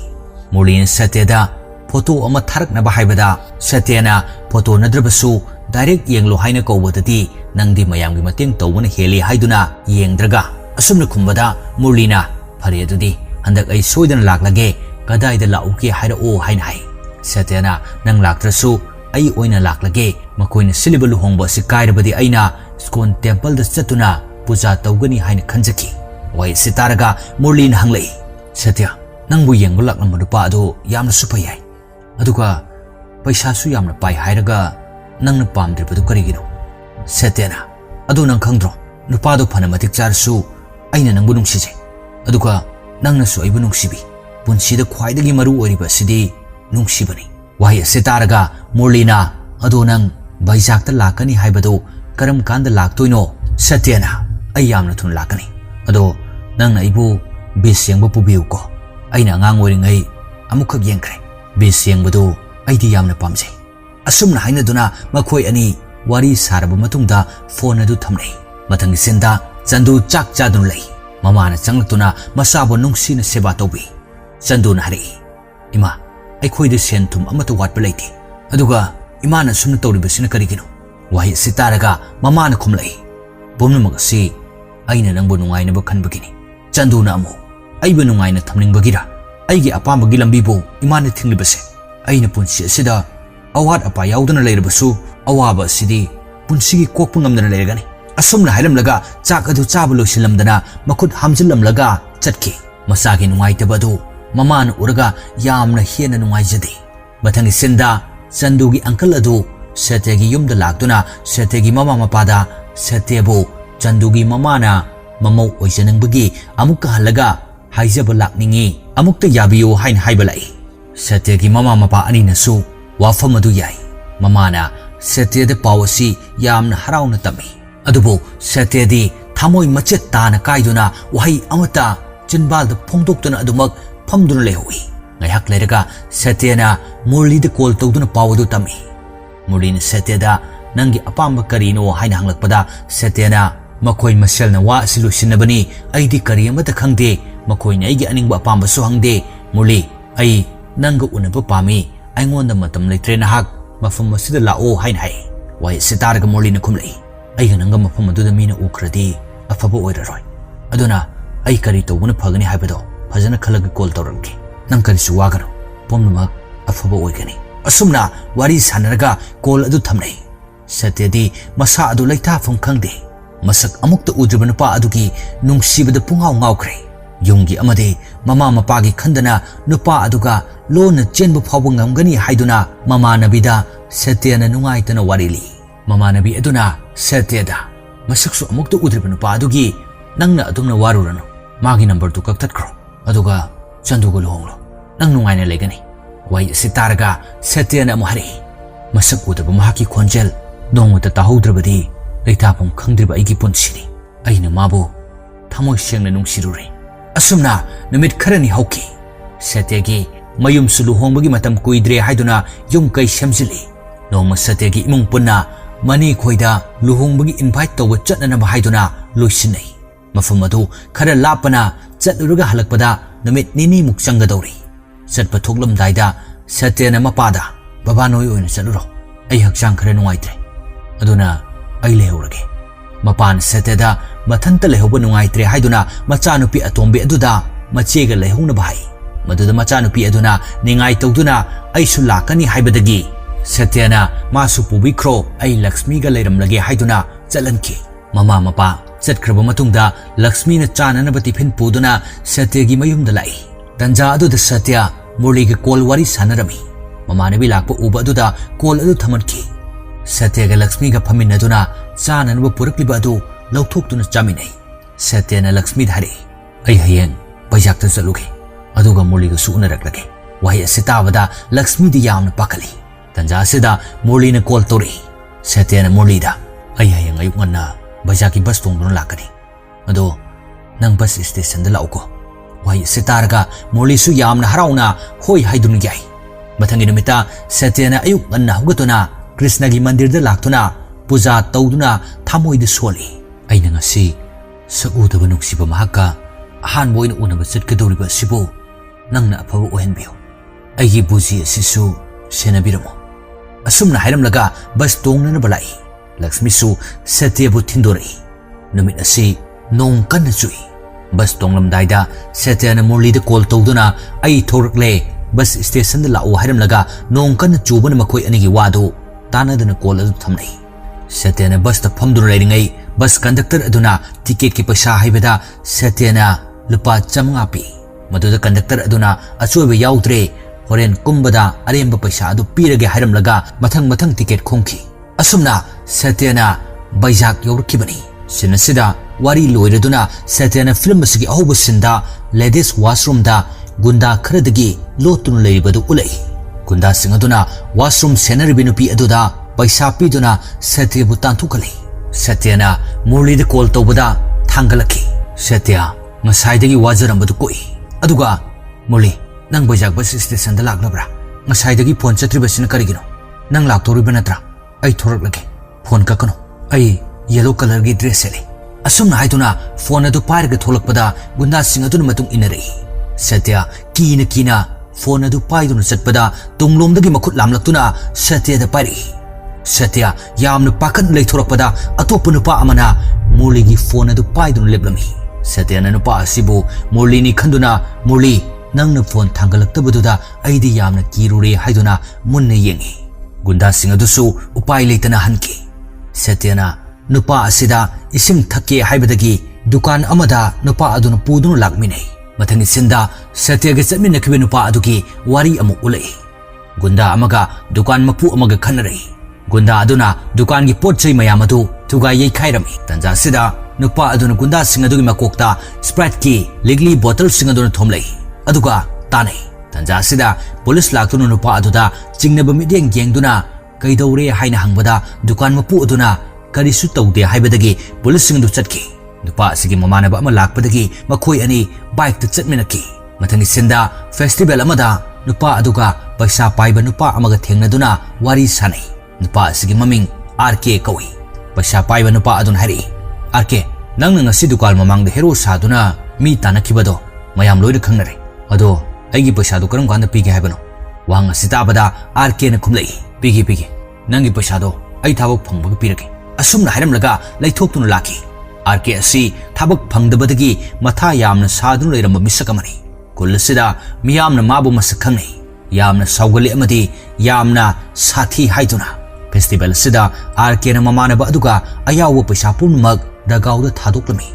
Murli na Satya da photo ama tharak na bahaibada Satya na photo nadrabasu direct yenglo haina kawbadadi nangdi mayamgi mateng tawbana heli haiduna yengdraga asumna khumbada Murli na phare adudi handak ai soidana laklage kadai da lauke haira o haina hai. Satya na nang laktrasu ai oina laklage makoina silibalu hongba sikairabadi aina skon temple da chatuna puja tawgani haina khanjaki. Wai sitaraga Murli na hanglei. Satya nangbu yengbu laknamba nupa adu yamna supayai. Aduga paisa su yamna pai hairaga nangna pamdribadu karigino. Satya na adu nang khangdro nupa adu phana matik charsu aina nangbu nungsijai. Aduga nangna su aibu nungsibi punsida khwaidagi maru oiriba sidi nungsibani. Wahi sitaraga Murli na adu nang Vizag lakani haibadu karam kanda laktoino. Satya na ai yamna thun lakani. Ado nang na ibu bis yengba pubiu ko aina ngang oringai amukhak yengkre. Bis yengbadu aidi yamna pamjai. Asumna haina duna makhoi ani wari saraba matungda phone adu thamnei. Mathangi sinda Chandu chak chadun lei. Mama na changlakuna masabo nungsina seba tawbi. Chandu na hari ima aikhoi de senthum amata watpa leite. Aduga ima na sumna tawribasina karigino. Wahi sitaraga mama na khumlai. Pumnamak asi aina nangbu nungainaba khanbagini. Chandu na amu aiba nungaina thamningbagira aigi apambagi lambibu imana thinglibase. Aina punsi asida awat apa yaudana leirabasu awaba asidi punsigi kokpa ngamdana leiragani. Asumna hairamlaga chak adu chaba loisillamdana makhut hamjillamlaga chatki. Masagi nungaitaba adu mamana uraga yamna hena nungaijade. Mathangi sinda Chandu gi uncle adu Satya gi yumda laktuna Satya gi mama mapada Satya bu Chandu gi mama na mamau oijanangbagi amukka halaga haijaba lakningi amukta yabiyo hain haibalai. Satya gi mama mapa ani nasu wafam adu yai. Mama na Satya de pawasi yamna harauna tami. Adubo Satya di thamoi machet tana kaiduna wahai amata chinbal da phongdoktuna adumak phamduna lehui. Ngayhak leiraga Satya na Murli de call tawduna pawadu tami. Murli na Satya da nangi apamba karino haina hanglakpada Satya na makhoi masel na wa silusinabani aidi kari amata khangde makhoi na aigi aningba apamba su hangde. Murli ai nanga unaba pami aingonda matam leitre na hak mafam masida lao hain hai. Wai sitaraga Murli na khumlei. Aiga nanga mafam aduda mina ukradi afaba oiraroi. Aduna ai kari tawbuna phagani haibado fajana khalaga call tawranki. Nang kari su wagano pomnamak afaba oigani. Asumna wari sanaraga call adu thamnei. Satyadi masa adu leithafam khangde masak amukta udriba nupa adugi nungsibada pungau ngaukhre yumgi amade mama mapagi khandana nupa aduga lona chenbu phawba ngamgani haiduna mama nabida Satyana nungaitana warili mama nabi aduna Satyada masaksu amukta udriba nupa adugi nangna adumna warurano magi number tu kaktatkro aduga chanduga luhonglo nang nungaina legani wai sitaraga Satyana amhari masak udaba mahaki khonjel nongmata tahodrabadi leithapam khangdriba aigi punsini aina mabu thamoi sengna nungsirure asumna numit kharani hauki Satyagi mayum sulu hongbagi matam kuidre haiduna yum kai shamjili nongma Satyagi imung punna mani khoida luhongbagi invite tawba chatnana haiduna loisinai mafam adu khara lapana chatluruga halakpada numit nini muk changadori chatpa thoklamdaida Satyana mapada baba noi oina chatluro ai hakchang khara nungaitre aduna ai lehurage mapan Satyada mathanta lehoba nungaitre haiduna machanupi atombe aduda machega lehungna bahai maduda machanupi aduna ningai tawduna ai su lakani haibadagi Satyana masu pubikro ai Lakshmi ga leiramlage haiduna chalanki mama mapa chatkraba matungda Lakshmi na chanana batifin puduna Satyagi mayumda lai tanja aduda Satya Murli ga kol wari sanarami mama nabi lakpa uba aduda kol adu thamanki Satyaga Lakshmi ga phaminaduna chananaba purakliba adu lauthokduna chaminai Satyana Lakshmi dhari ai hayeng paijakta chaluge aduga Murli ga su unaraklage wahi asitabada Lakshmi di yamna pakali tanja asida Murli na kol tori Satyana Murli da ai hayeng ayuk nganna bajaki bus tongduna lakani ado nang bus station da lauko wahi asitarga Murli su yamna harauna hoi haidun yai mathangi numita Satyana ayuk nganna hugatuna Krishna gi mandir da laktuna puja tawduna thamoi da soli aina ngasi sakudaba nuksiba mahaka ahan boina unaba chatkadoriba sibo nangna aphaba ohenbiyo aigi buji asisu senabiramo asumna hairamlaga bas tongnana balai Lakshmi su Satyabu thindori numit asi nong kanna chui bas tonglamdaida Satyana Murli da call tawduna ai thorakle bus station da lau hairamlaga nong kanna chubana makoi anigi wadu tanaduna call adu thamnai Satyana bus ta phamduna leiringai bus conductor aduna ticket ki paisa haibada Satyana lupa chamnga pi maduda conductor aduna achoiba yaudre horen kumbada aremba paisa adu pirage hairamlaga mathang ticket khongki asumna Satyana baijak yaurkibani sinasida wari loiraduna Satyana film asigi ahoba sinda ladies washroom da gunda kharadagi lotun leibadu ulai gunda singaduna washroom senaribi nupi aduda paisa piduna Satyabu tanthukali Satyana Murli da call tawbada thangalaki Satya ngasaidagi wajarambadu koi aduga Murli nang baijak bus station da laklabra ngasaidagi phone chatribasina karigino nang laktoriba natra ai thoraklage phone ka kano ai yellow color gi dress sele asumna haiduna phone adu pairga tholakpada gunda singaduna matung inarei Satya kina phone adu paiduna chatpada tunglomdagi makhut lamlaktuna Satya da pari Satya yamna pakan leithorakpada atopa nupa amana Murli gi phone adu paiduna leblami Satya na nupa asibu Murli ni khanduna Murli nangna phone thangalaktabaduda aidi yamna kirure haiduna munna yengi gunda singadusu upai leitana hanki Satyana nupa asida ising thake haibadagi dukan amada nupa aduna pudunu lakminai mathangi sinda Satyaga chatminakhiba nupa adugi wari amu ulai gunda amaga dukan mapu amaga khanarei gunda aduna dukan gi potchai mayam adu tuga yei khairami tanja sida nupa aduna gunda singadugi makokta Sprite ki legally bottle singaduna thomlai aduga tanai tanja sida police laktuna nupa aduda jingnaba midyeng yengduna kaidore haina hangbada dukan mapu aduna karisu tawde haibadagi police sindu chatki nupa asigi mamanaba ama lakpadagi makhoi ani bike ta chatminaki mathangi sinda festival amada nupa aduga paisa paiba nupa amaga thengnaduna wari sanai nupa asigi maming RK kawi paisa paiba nupa adun hari RK nangna ngasi dukal mamangda hero saduna mi tanakibado mayam loida khangnare ado aigi paisa do karam ganda pige haibano wanga sitabada RK na khumlai pigi nangi paisa do ai thabak phangbaga pirage asumna hairamlaga laithoktuna laki RK asi thabak phangdabadagi matha yamna saduna leiramba misakamani kullasida miyamna mabu masakhangai yamna saugali amadi yamna sathi haiduna festival सिदा R K न ममानब अदुगा अयाव पैसा पुनमक रगाउद थादोक्लमी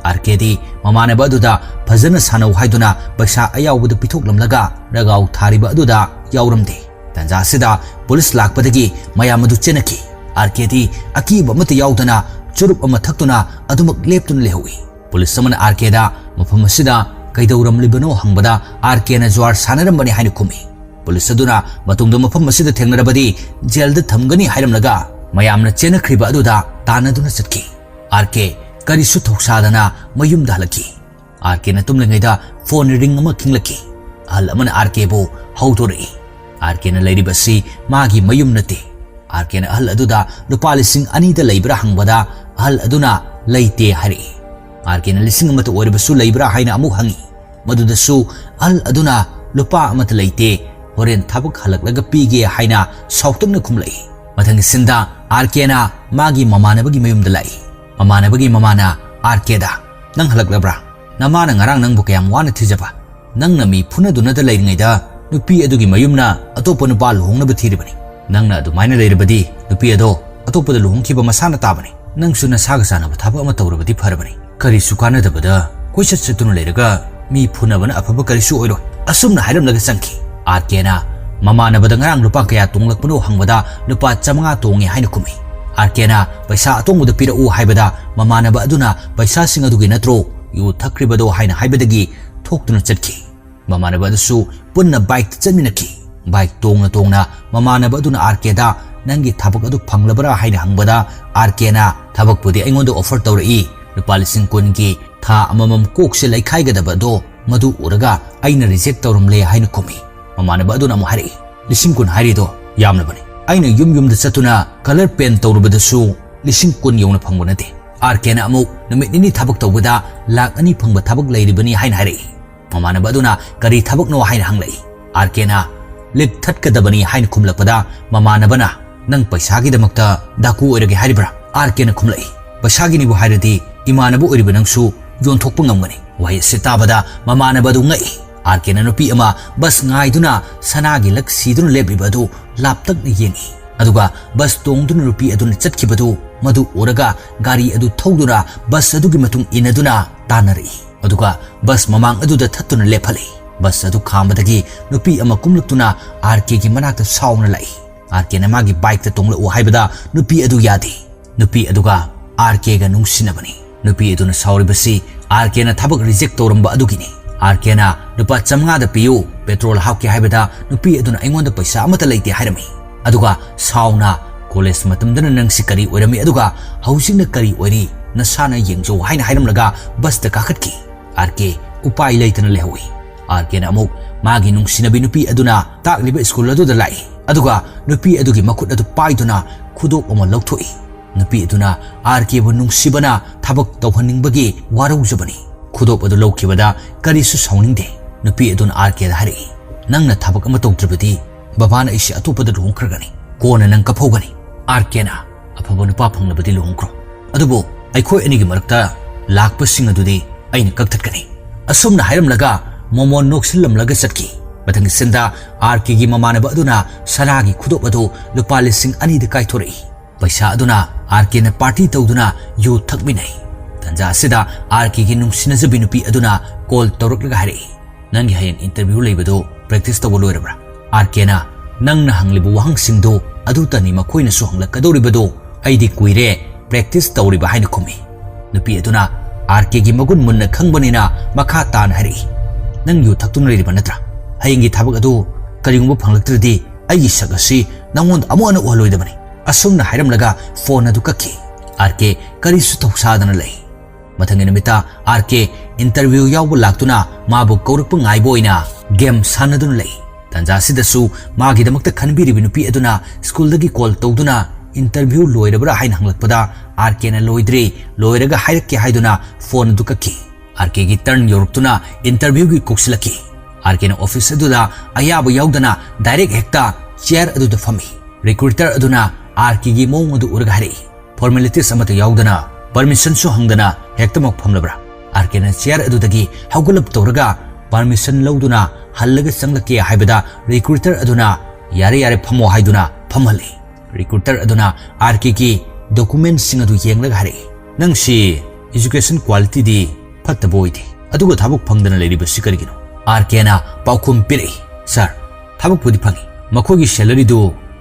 R K दी ममानब अदुदा फजन सानौ हाइदुना पैसा अयावद पिथोक्लमलगा रगाउ थारिब अदुदा यावरमदे तंजा सिदा police लाकपदगी मयाम अदु चेनकी RK दी अकीब अमत यावदना चुरुप अम थक्तुना अदुमक लेप्तुन लेहुई पुलिस समन आरके दा मफम सिदा कैदौरमलिबनो हंगबदा आरके न ज्वार सानरमबनी हाइनु खुमी पुलिस अदुना मतुंगदो मफम मसिदा थेंगनरबदी जेल द थमगनी हाइरमलगा मयामना चेनख्रिबा अदुदा तानदुना चटकी आरके करिसु थोक्सादना मयुम दालकी आरके न तुमलंगैदा फोन रिंग अमा खिंगलकी हल अमन आरके बो हौदोरई आरके न लैरिबसी मागी मयुम नते आरके न हल अदुदा रुपा लिसिंग अनीदा लैब्रा हंगबदा हल अदुना लैते हरि आरके न लिसिंग अमत ओरिबसु लैब्रा हाइना अमु हंगी मदुदसु हल अदुना रुपा अमत लैते होरेन थबक हलकलगा पीगे हाइना सौतंग खुमलई मथंग सिंदा आरके ना मागी ममानबगी मयुमदा लाई ममानबगी ममाना आरके दा नंग हलकलब्रा नमाना ngarang nang bukayam wana thijaba nang na mi phuna dunada laingaida nupi adugi mayumna atopa nupa luhongnaba thiribani nangna adumaina leirabadi nupi ado atopa da luhongkiba masana tabani nang suna saga sanaba thaba ama tawrabadi pharabani kari sukana dabada koisat satuna leiraga mi phuna bana afaba kari su oiro asumna hairamlaga changki arkena mamanabada ngarang lupa kaya tunglakpano hangbada lupa 500 tongi haina khumi arkena paisa atongbuda pirau haibada mamanaba aduna paisa sing adugi natro yu thakribado haina haibadagi thokduna chatki mamanaba adu punna bike chanminaki bike tongna mamanaba aduna arkeda nangi thabak adu phanglabara haina hangbada arkena thabak pudi aingonda offer tawrai lupa 10,000 ki tha amamam kokse laikhai gadaba do madu uraga aina reject tawramle haina khumi mamanaba aduna mu hari 10,000 hari do yamna bani aina yum da chatuna color pen tawrubadasu 10,000 yawna phangbonate arkena amuk numit nini thabak tawbada lak ani phangba thabak leiribani haina hari mamanaba aduna kari thabak no haina hanglai arkena lik thatkadabani haina khumlakpada mamanabana nang paisa gi damakta daku oirage haribra arkena khumlai paisa gi ni bu hairadi imanabu oiriba nangsu yon thokpa ngamgani wai sitabada mamanaba du ngai arkena nupi ama bas ngaiduna sanagi lak siduna lebribadu laptak ni yengi aduga bas tongduna nupi aduna chatkibadu madu oraga gari adu thauduna bas adugi matung inaduna tanari aduga bas mamang aduda thattuna lephali bas adu khambadagi nupi ama kumluktuna arke gi manakta sauna lai arke na magi bike ta tongla u haibada nupi adu yadi nupi aduga arke ga nungsinabani nupi aduna sauribasi arke na thabak reject toramba adugini arke na nupa 500 da piu petrol hawki haibada nupi aduna aingonda paisa amata leite hairami aduga sauna college matamdana nang sikari oirami aduga housing kari oiri nasana yengjo haina hairamlaga bus ta kakatki arke upai leitana lehui arke na amuk magi nungsinabi nupi aduna takliba school adu da lai aduga nupi adugi makut adu paiduna khudok oma lokthoi nupi aduna arke bu nungsibana thabak tawhaningbagi waraujabani khudok adu lokhibada kari su sauningde nupi aduna arke da hari nangna thabak ama tawtrabadi babana isi atopada luhongkragani kona nang kaphogani arkena afaba nupa phanglabadi luhongkro adubo aikhoi anigi marakta lakpa sing adudi aina kaktatkani asumna hairamlaga momon noksillamlaga chatki mathang sinda arke gi mamanaba aduna saragi khudop adu lupa 2,000 da kaithorei paisa aduna arke na party tawduna yu thakminai tanja sida arke gi nungsinajabi nupi aduna call tawraklaga hari nangi hayang interview leibado practice tawloirabra arkena nangna hanglibu wahang singdo adu tani makoina su hanglakadoribado aidi kuire practice tawriba haina khumi nupi aduna arke gi magun munna khangbanina makha tan hari nang yu thaktun riba natra hayengi thabak adu karingbu phanglaktradi ai sagasi nangond amona waloidabani asumna hairamlaga phone adu kakki arke karisu thoksadana lei mathang nimita arke interview yawbu laktuna mabu kaurakpa ngaiboina game sanadun lei tanja sidasu magi damakta khanbiri nupi aduna school dagi call tawduna interview loirabra hain hanglakpada arke na loidre loiraga hairakki haiduna phone adu kakki arke gi turn yoruktuna interview gi koksilaki arke na office aduna ayabu yaudana direct hekta chair adu da fami recruiter aduna arke gi mong adu urga hari formalities amata yaudana permission su hangdana hekta mok phamlabra arke na chair adu dagi hawgulap tawraga permission lauduna hallaga sanglaki haibada recruiter aduna yare phamo haiduna phamhali recruiter अदुना RK की documents सिंग अदु येंगलग हारे नंग सी education quality दी फत्तबो ओइदे अदुगा थाबक फंगदना लेरिबसि करिगिनो आरके ना पाउखुम पिरे सर थाबक पुदि फंगी मखोगी सैलरी दो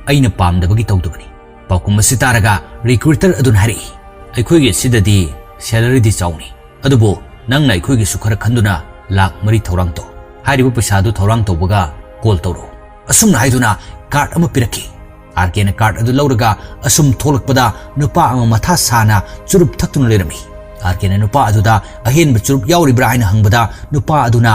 अइना पामदबगी तौदबनी पाउखुम मसि तारगा रिक्रूटर अदुन हारे अखोगी सिददी सैलरी दी चाउनी अदुबो नंगना अखोगी सुखर खंदुना लाख मरी थौरांग तो हारिबो पैसादु थौरांग तौबगा कॉल तौरो असुम हाइदुना कार्ड अमा पिरकी आरके ना कार्ड अदु लौरगा असुम थोलकपदा नुपा अमा मथा साना चुरुप थक्तुन लेरमी आरके ना नुपा अदुदा अहेन चुरुप याउरिब्रा हाइना हंगबदा नुपा अदुना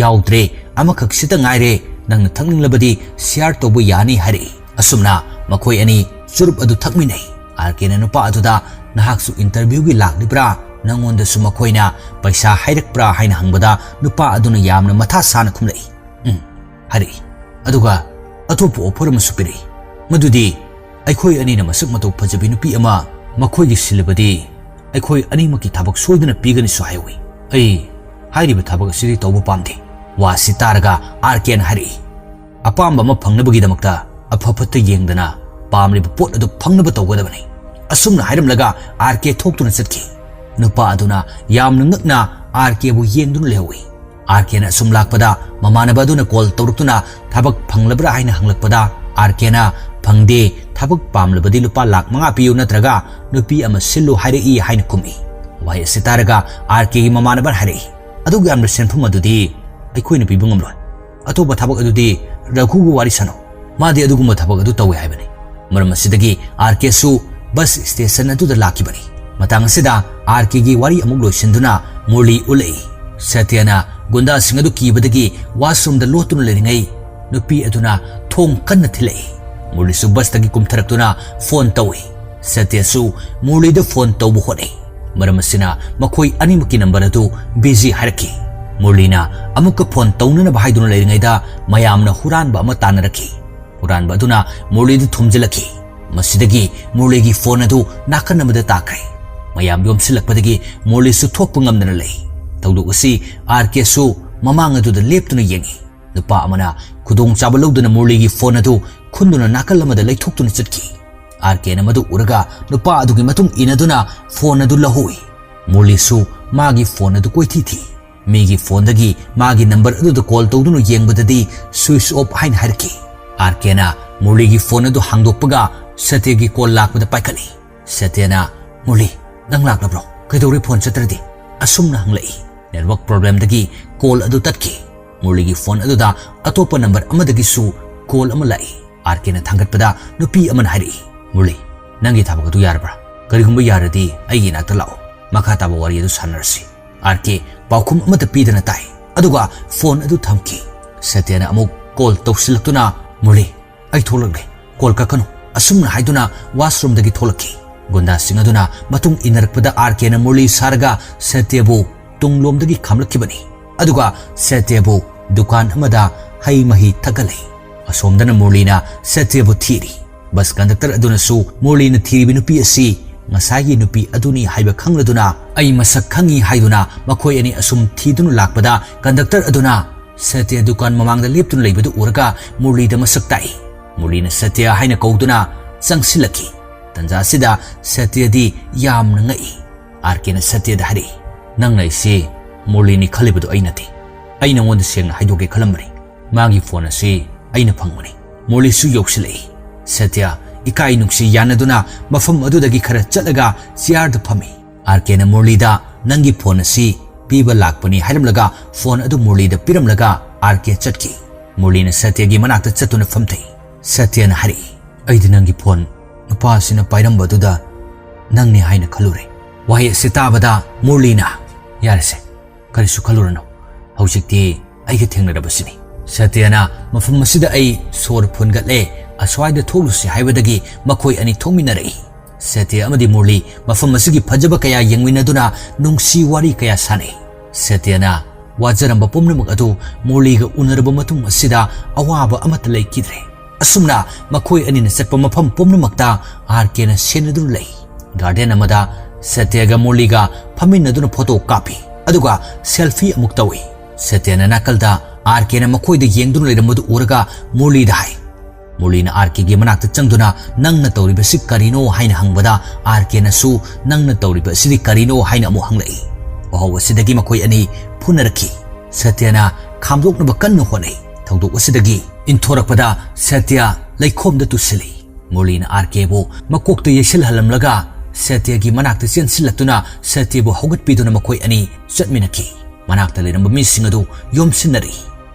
याउद्रे अमखक सिता ngaire नंगना थक्निंगलबदी शेयर तौबो यानी हारे असुमना मखोय अनि चुरुप अदु थक्मिनै आरके ना नुपा अदुदा नहाकसु इंटरव्यू गी लाक्लिब्रा नंगोंदसु मखोयना पैसा हाइरकब्रा हाइना हंगबदा नुपा अदुना यामना मथा साना खुमलै हारे अदुगा अतोप ऑफर अमसु पिरे मदुदी अखोय अनिना मसक मतौ फजबि नुपी अमा मखोयगी सिलबदी अखोय अनिमकी थाबक सोइदना पीगनि सु हायवे ऐ हाइरिबा थाबक सिरि तौबो पामदे वासि तारगा आरकेन हारि अपाम अमा फंगनबगीदमक्ता अफफत येंगदना पामलिबा पोट अदु फंगनब तौगदबनि असुमना हाइरमलगा आरके थोक्तुना चटकी नुपा अदुना यामना ngakna आरके बु येंगदुन लेहवे आरके ना असुम लाकपदा ममानबा अदुना कॉल तौरक्तुना थाबक फंगलब्रा हाइना हंगलकपदा आरके ना फंगदे थाबक पामलबदी लुपा लाख मंगा पियु नत्रगा नुपी अमा सिल्लु हाइरई हाइना कुमी वाय सितारगा आरके गी ममानबा हाइरई अदुगा यामना सेनफम अदुदी अखोइना पिबु ngamloi अतोबा थाबक अदुदी रघुगु वारी सनो मादे अदुगुम थाबक अदु तौवे हाइबनि मरम असिदगी आरके सु बस स्टेशन अदुदा लाकिबनि मतंग असिदा आरके गी वारी अमुक लोइसिंदुना मुरली उलई सत्यना गुंडा सिंह अदु कीबदगी वाशरूम द लोतुन लेरिंगै नुपी अदुना थोंग कन्न थिलै मुरली सु बस तगी कुमथरक्तुना फोन तौई सत्यसु मुरली द फोन तौबु होनै मरम असिना मखोई अनिमकी नंबर अदु बिजी हारकी मुरलीना अमुक फोन तौनना बाहाइदुना लेरिंगैदा मयामना हुरानबा अमा तानरखी हुरानबा अदुना मुरली द थुमजलखी मसिदगी मुरलीगी फोन अदु नाकन अमदा ताखै मयाम योमसिलकपदगी मुरली सु थोकपु ngamdana lei तौदुक असि आरके सु ममांग अदुदा लेप्तुना येंगी नुपा अमना खुदोंग चाबा लौदुना मुरलीगी फोन अदु खुंदुना नाकल अमदा लैथोक्तुना चटकी आरके ना मदु उरगा नुपा अदुगी मतुंग इनदुना फोन अदु लहोई मुरली सु मागी फोन अदु कोइथि थी मीगी फोन दगी मागी नंबर अदुदा कॉल तौदुना येंगबददी स्विच ऑफ हाइन हारकी आरके ना मुरलीगी फोन अदु हांगदोकपगा सत्यगी कॉल लाकपदा पाइखली सत्यना मुरली नंग लाकलब्रो कैदौरे फोन चत्रदी असुमना हंगलई नेटवर्क प्रॉब्लम दगी कॉल अदु तत्की मुरलीगी फोन अदुदा अतोप नंबर अमदगी सु कॉल अमा लाई आरके ना थांगतपदा नुपी अमन हारि मुरली नंगी थाबक अदु यारब्रा करिगुंबा यारदी अइगी नाक्ता लाओ मखा ताबा वारी अदु सानरसी आरके पाउखुम अमता पीदना ताई अदुगा फोन अदु थमकी सत्यना अमुक कॉल तौसिलक्तुना मुरली अइ थोलगले कॉल ककनु असुमना हाइदुना वाशरूम दगी थोलकी गुंडा सिंह अदुना मतुंग इनरकपदा आरके ना मुरली सारगा सत्यबु तुंगलोमदगी खामलक्किबनी अदुगा सत्यबु दुकान अमदा हई मही थगलै असोमदना मुरलीना सत्यबु थीरी बस कंडक्टर अदुनसु मुरलीना थीरिबि नुपी असि ngasagi nupi aduni haiba khangladuna ai masak khangi haiduna makhoi ani asum thidunu lakpada conductor aduna satya dukan mamangda leptun leibadu urga murli da masak tai murli na satya haina kauduna changsilaki tanja sida satya di yamna ngai arke na satya da hari nang nai se murli ni khalibadu ainati aina ngonda sengna haidoge khalamri magi phone ase aina phangmani murli su yoksilai satya इकाई नुक्सी यानदुना मफम अदुदगी खरा चलगा chair the फमी R K ना मुरली दा नंगी phone असी पीबा लाकपनी हाइरमलगा phone अदु मुरली दा पिरमलगा R K चटकी मुरली ना सत्य गी मनाक्ता चतुना फमथै सत्य ना हरि अइदि नंगी फोन नुपासिना पाइरमबदुदा नंगनि हाइना खलुरे वाहि सिताबदा मुरली ना यारसे करिसु खलुरनो हौजिकति अइगे थेंगनरबसिनी सत्य ना मफम मसिदा अइ सोर फुनगले असवाइद थोलुसी हाइबदगी मखोई अनि थोमिनरई सत्य अमदी मुरली मफम मसिगी फजब कया यंगविनदुना नुंगसी वारी कया साने सत्यना वाजरंब पुमनमक अदु मुरलीगा उनरब मतुंग असिदा अवाबा अमत लैकिद्रे असुमना मखोई अनिना चटप मफम पुमनमकता आरकेना सेनदुन लई गार्डन अमदा सत्यगा मुरलीगा फमिनदुना फोटो कापी अदुगा सेल्फी अमुक तवी सत्यना नाकलदा आरकेना मखोईदा येंगदुन लेरमदु उरगा मुरलीदा हाय Murlina RK gi manakta changduna nangna tawriba si karino haina hangbada RK na su nangna tawriba si karino haina amu hanglai wahaw asidagi makoi ani phunaraki Satyana khamdoknaba kanna honai thawdok asidagi intorakpada Satya laikhomda tusili Murlina RK bo makokta yesil halamlaga Satya gi manakta chensilatuna Satya bo hogatpiduna makoi ani chatminaki manakta leramba mising adu yomsinari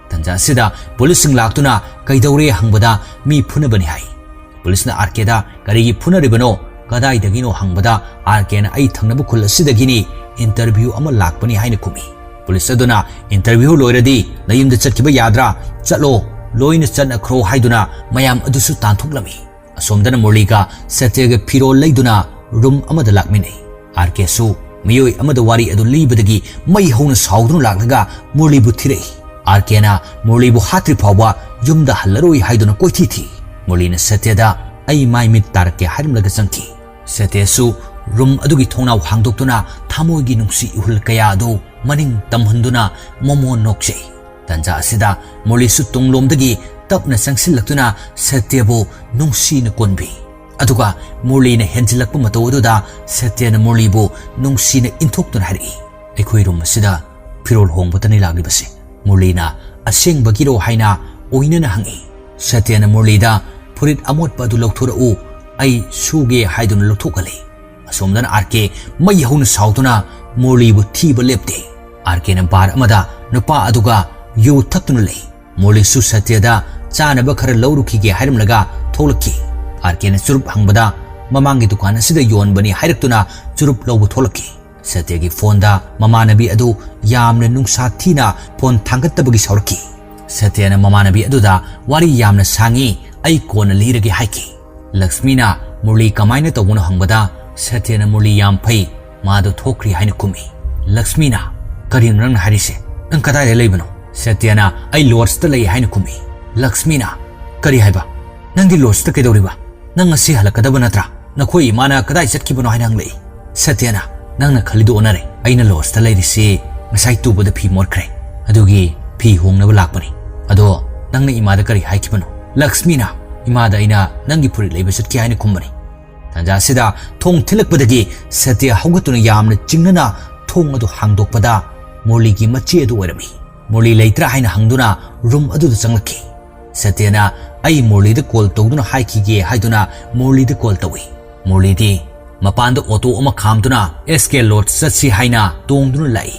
Tanja sida police sing laktuna kaidawre hangbada mi phunabani hai police na RK da karigi phunaribano kadai dagino hangbada RK na ai thangnabu khul asidagini interview ama lakpani haina kumi police aduna interview loiradi layimda chatkiba yadra chatlo loina chan akhro haiduna mayam adusu tanthuk asomdana Murliga Satyaga phiro leiduna room amada lakmini RK su miyoi amada wari adu libadagi mai hona sauduna laklaga Murli bu thirei RK na Murli bu hatri phawa yumda hallaroi haiduna koithi thi Murli na Satya da ai mai mit tarke harimlaga changki Satya su room adugi thongna hangdoktuna thamoi gi nungsi uhul kaya adu maning tamhanduna momo nokse tanja asida Murli su tunglomdagi tapna sangsillaktuna Satya bu nungsi na konbi aduga Murli na henjilakpa matoduda Satya na Murli bu nungsi na inthokduna hari ekhoi room asida phirol hongbotani laglibase Murli na aseng bagiro haina oina na hangi Satya na Murli da purit amot padu lokthura u ai suge haidun lothokali asomdan RK mai hon sauduna Murli bu thiba lepte RK na bar amada nupa aduga yu thaktunul lei Murli su Satya da chana ba khara lawruki ge hairam laga tholaki RK na churup hangbada mamangi dukan asida yon bani hairaktuna churup lawbu tholaki Satya gi phone da mamanabi adu yamna nungsa thina phone thangattabagi sauraki Satya na mamanabi adu da wari yamna sangi ai kona lirage haiki Lakshmi na Murli kamaina tawuna hangbada Satya na Murli yam phai madu thokri haina kumi Lakshmi na karin rang harise nang kadai leibano Satya na ai lords ta lei haina kumi Lakshmi na kari haiba nang di lords ta kedoriba nang asi halakadaba natra nakhoi mana kadai chatkibano haina hanglei Satya na nangna khalidu onare aina lords ta leirisi ngasai tubada phi morkhre adugi phi hongnaba lakpani ado nangna imada kari haikibano Lakshmi na imada aina nangi puri leiba chatki haina kumbani tanja sida thong thilakpadagi Satya haugatuna yamna chingnana thong adu hangdokpada Murli gi machi adu oirami Murli leitra haina hangduna room adu changlaki Satya na ai Murli da call tawduna haiki ge haiduna Murli da call tawi Murli di mapanda auto ama khamduna SK Lords satsi haina tongduna lai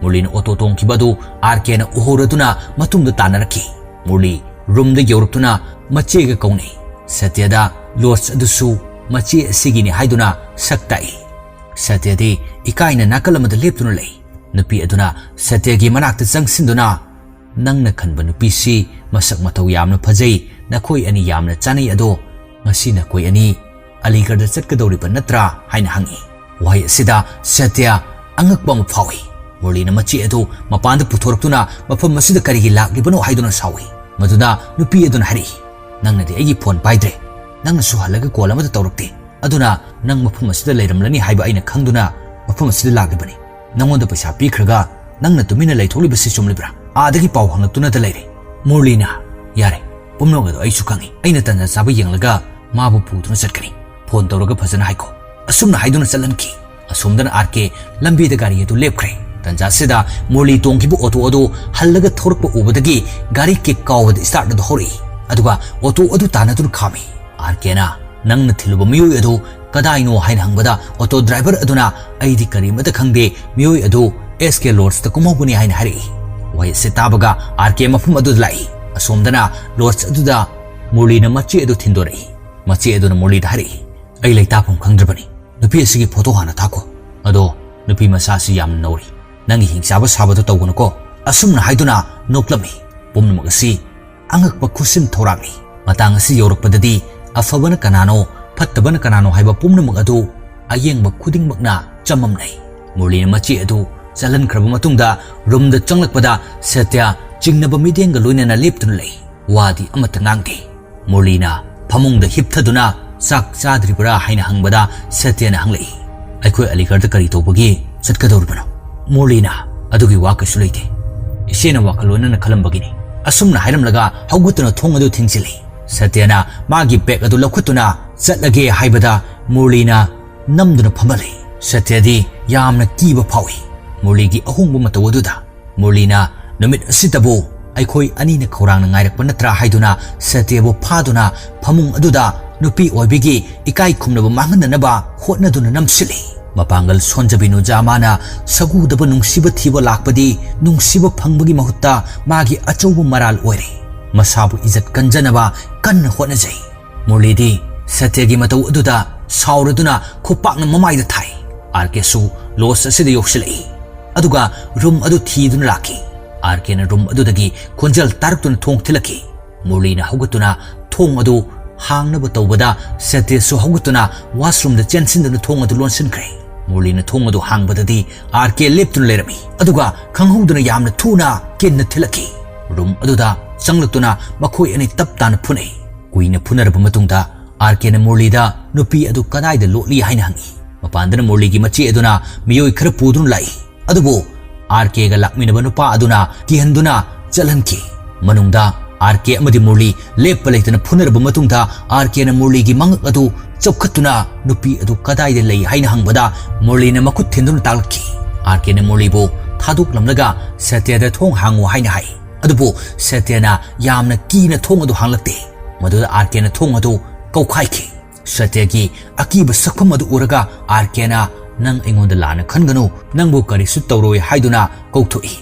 Murli na auto tongkibadu RK na uhoraduna matungda tanaraki Murli room da yoruptuna machi ga kaunai Satya da Lords adusu machi asigini haiduna saktai Satya di ikaina nakalamada leptuna lai nupi aduna Satya gi manakta changsinduna nangna khanba nupi si masak matau yamna phajai nakhoi ani yamna chanai ado ngasi na koi ani Aligarh da chatkadoriba natra haina hangi wai asida Satya angakba ma phawi Murli na machi ado mapanda puthoraktuna mafam masida karigi laklibano haiduna sawi maduna nupi aduna hari nangna di agi phone paidre nangna su halaga call amata tawrakte aduna nang mafam asida leiramlani haiba aina khangduna mafam asida laklibani nangonda paisa pikhraga nangna tumina leitholibasi chumlibra adagi paw hangaktuna da leire Murli na yare pumnoga do aisu khangi aina tanna saba yenglaga mabu putuna chatkani phone tawraga phajana haiko asumna haiduna chalanki asumdana RK lambi da gari adu lepkhre tanja sida Murli tongkibu auto adu hallaga thorakpa ubadagi gari ke kawad start da hori aduga auto adu tanadun khami RK na nangna thiluba miyoi adu kadaino haina hangbada auto driver aduna aidi karimata khangde miyoi adu SK Lords ta kumobuni haina hari wai setabaga RK mafum adu lai asomdana Lords adu da Murli na machi adu thindori machi adu na Murli da hari ai leitapum khangdrabani nupi asigi photo hana thako ado nupi masasi yam nori nangi hingsaba sabado tawgono ko asumna haiduna noklami pumna magasi angakpa khusim thorami matang asi yorokpadadi afabana kanano phattabana kanano haiba pumna magadu ayengba khuding magna chamamnai Murli na machi adu chalan khraba matungda room da changlakpada Satya chingnaba midenga loinana leptun lei wadi amata ngangde Murli na phamungda hipthaduna sak chadribra haina hangbada Satya na hanglei aikoi Aligarh da kari tobagi chatkadoribano Murli na adugi waka suleite isena wakalona na khalambagini asumna hairamlaga haugatuna thong adu thingchili Satyana magi bag adu lakhutuna chatlage haibada Murlina namduna phamale Satyadi yamna kiba phawi Murligi ahungbu mataw aduda Murlina numit asitabu aikhoi anina khorang na ngairak panatra haiduna Satyabu phaduna phamung aduda nupi oibigi ikai khumnaba mangananaba hotnaduna namsili Mapangal sonjabinu jamana sagudaba nungsiba thiba lakpadi nungsiba phangbagi mahutta magi achaubu maral oire Masabu izat kanjanaba kan hotnajai Murlidi Satyagi mataw aduda sauraduna khupakna mamaida thai Arkesu los asida yoksilai aduga room adu thiduna laki Arkena room adudagi khonjal taraktuna thong thilaki Murlina haugatuna thong adu hangnaba tawbada Satyasu haugatuna washroom da chensinduna thong adu lonsinkre Murlina thong adu hangbadadi Arke leptuna lerami aduga khanghauduna yamna thuna kenna thilaki room aduda changlakuna makhoi ani taptana phunai kuina phunaraba matungda Arkena Murlida nupi adu kadaida lotli haina hangi Mapandana Murligi machi aduna miyoi khara pudun lai adubo Arke ga lakminaba nupa aduna kihanduna chalhanki manungda Arke amadi Murli leppa leitana phunaraba matungda Arke na Murligi mangak adu chokhatuna nupi adu kadaida lai haina hangbada Murlina makut thinduna talki Arke na Murlibo thaduk lamlaga Satyada thong hangu haina hai adubo Satyana yamna kina thong adu hanglakte maduda Arke na thong adu kaukhai Satyagi akiba sakpham adu uraga Arkena nang ingonda lana khanganu nangbu karisu tawroi haiduna kauthoi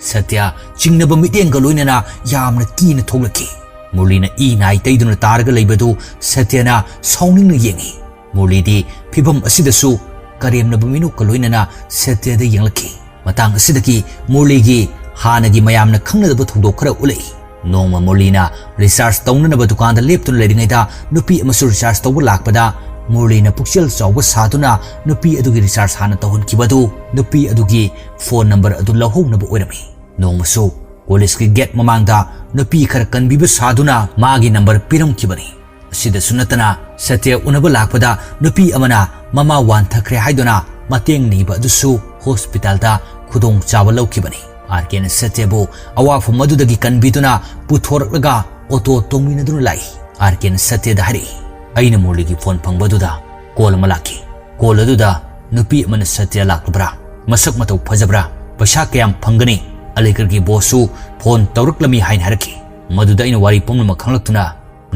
Satya chingnaba mityenga loinana yamna kina tholaki Murlina I nai taiduna targa leibadu Satyana sauningna yengi Murlidi phibam asidasu karemnaba minukka loinana Satyada yenglaki matang asidaki Murligi hanagi mayamna khangnadaba thongdok khara ulai Nongma Murlina research tawnanaba dukanda leptuna leringaida nupi amasu research tawba lakpada Murlina pukchel chawba saduna nupi adugi research hana tawhankibadu nupi adugi phone number adu lahownaba oirami nongmasu college ki gate mamangda nupi khara kanbiba saduna magi number piramkibani asida sunatana Satya unaba lakpada nupi amana mama wan thakre haiduna mateng niba adusu hospital da khudong chawa laukibani Arkena Satyabu awafu madudagi kanbiduna puthorlaga auto tongminaduna lai Arkena Satyada hari aina Murligi phone phangbaduda call malaki call aduda nupi amana Satya lakbra masak matau phajabra paisa kayam phangani alikargi bosu phone tawraklami hain haraki maduda ina wari pomna makhanglakuna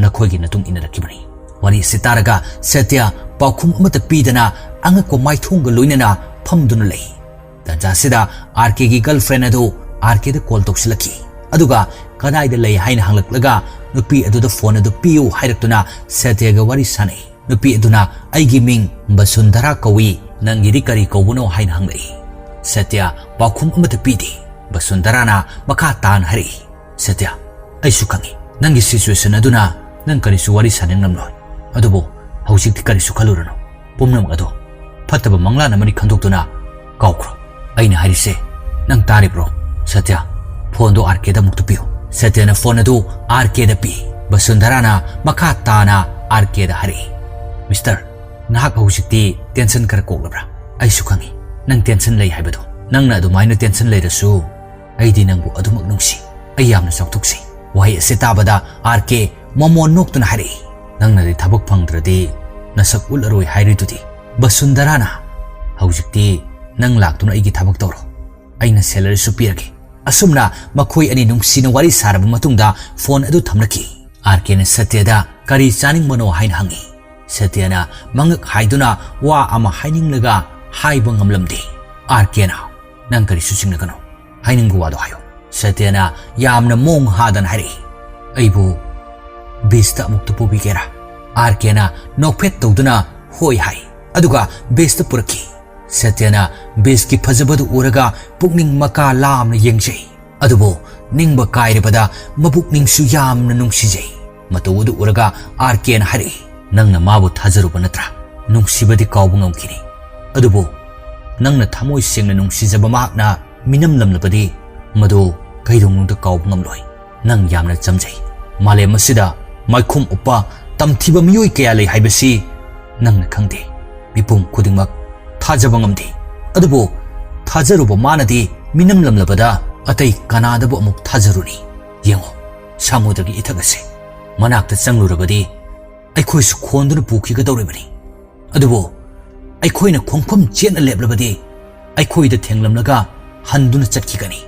nakhoigi natung inarakibani wari sitaraga Satya paukhum amata pidana angako maithonga loinana phamduna lai Tanjasida Arke gi girlfriend adu Arke da call toksilaki aduga kadaida lei haina hanglaklaga nupi aduda phone adu piu hairatuna Satya ga wari sanai nupi aduna aigi ming Basundhara kawi nangiri kari kawuno haina hanglai Satya paukhum amata pidi Basundhara na makha tan hari Satya aisu kangi nangi situation aduna nang kari su wari sanai namloi adubo hausikti kari su khalurano pomnam adu phattaba mangla namani khandokduna kaukro aina harise nang tari bro Satya phone do Arke da muktu piyo Satya na phone adu Arke da pi Basundhara na makha tana Arke da hari Mr. Nahak hausikti tension kar koglabra aisu khangi nang tension lei haibado nang na adumaina tension lei rasu aidi nangbu adumak nungsi ai yamna chawthuksi wahi ase tabada Arke momon noktuna hari nang na thabak phangdradi nasak ularoi hairidudi Basundhara na hausikti nang laktuna igi thabak tawro aina salary supirage asumna makhoi ani nungsina wari saraba matungda phone adu thamlaki Arke na Satyada kari chaning mano hain hangi Satya na mangak haiduna wa ama haininglaga haiba ngamlamdi Arke na nang kari susingnagano haininggu wado hayo Satya na yamna mong hadan hari aibu besta muktu pubigera Arke na nokphet tawduna hoi hai aduga besta puraki Satyana beski phajabadu uraga pukning maka lamna yengjai adubo ningba kairibada mabukning su yamna nungsijai matawudu uraga Arke na hari nangna mabu thajaruba natra nungsibadi kawbu ngamkini adubo nangna thamoi sengna nungsijaba mahakna minam lamlabadi madu kaidongnungda kawbu ngamloi nang yamna chamjai malem asida maikhum upa tamthiba miyoi kaya lei haibasi nangna khangde mipum khudingmak Thajaba ngamdi adubo thajaruba manadi minam lamlabada atai kanadabu amuk thajaruni yengo samudagi ithagase ꯃꯅꯥꯛꯇ ꯆꯪꯂꯨꯔꯕꯗꯤ ꯑꯩꯈꯣꯏꯁꯨ ꯈꯣꯟꯗꯨꯅ ꯄꯨꯈꯤꯒꯗꯧꯔꯤꯕꯅꯤ꯫ ꯑꯗꯨꯕꯨ ꯑꯩꯈꯣꯏꯅ ꯈꯣꯡꯐꯝ ꯆꯦꯠꯅ ꯂꯦꯞꯂꯕꯗꯤ ꯑꯩꯈꯣꯏꯗ ꯊꯦꯡꯂꯝꯂꯒ ꯍꯟꯗꯨꯅ ꯆꯠꯈꯤꯒꯅꯤ꯫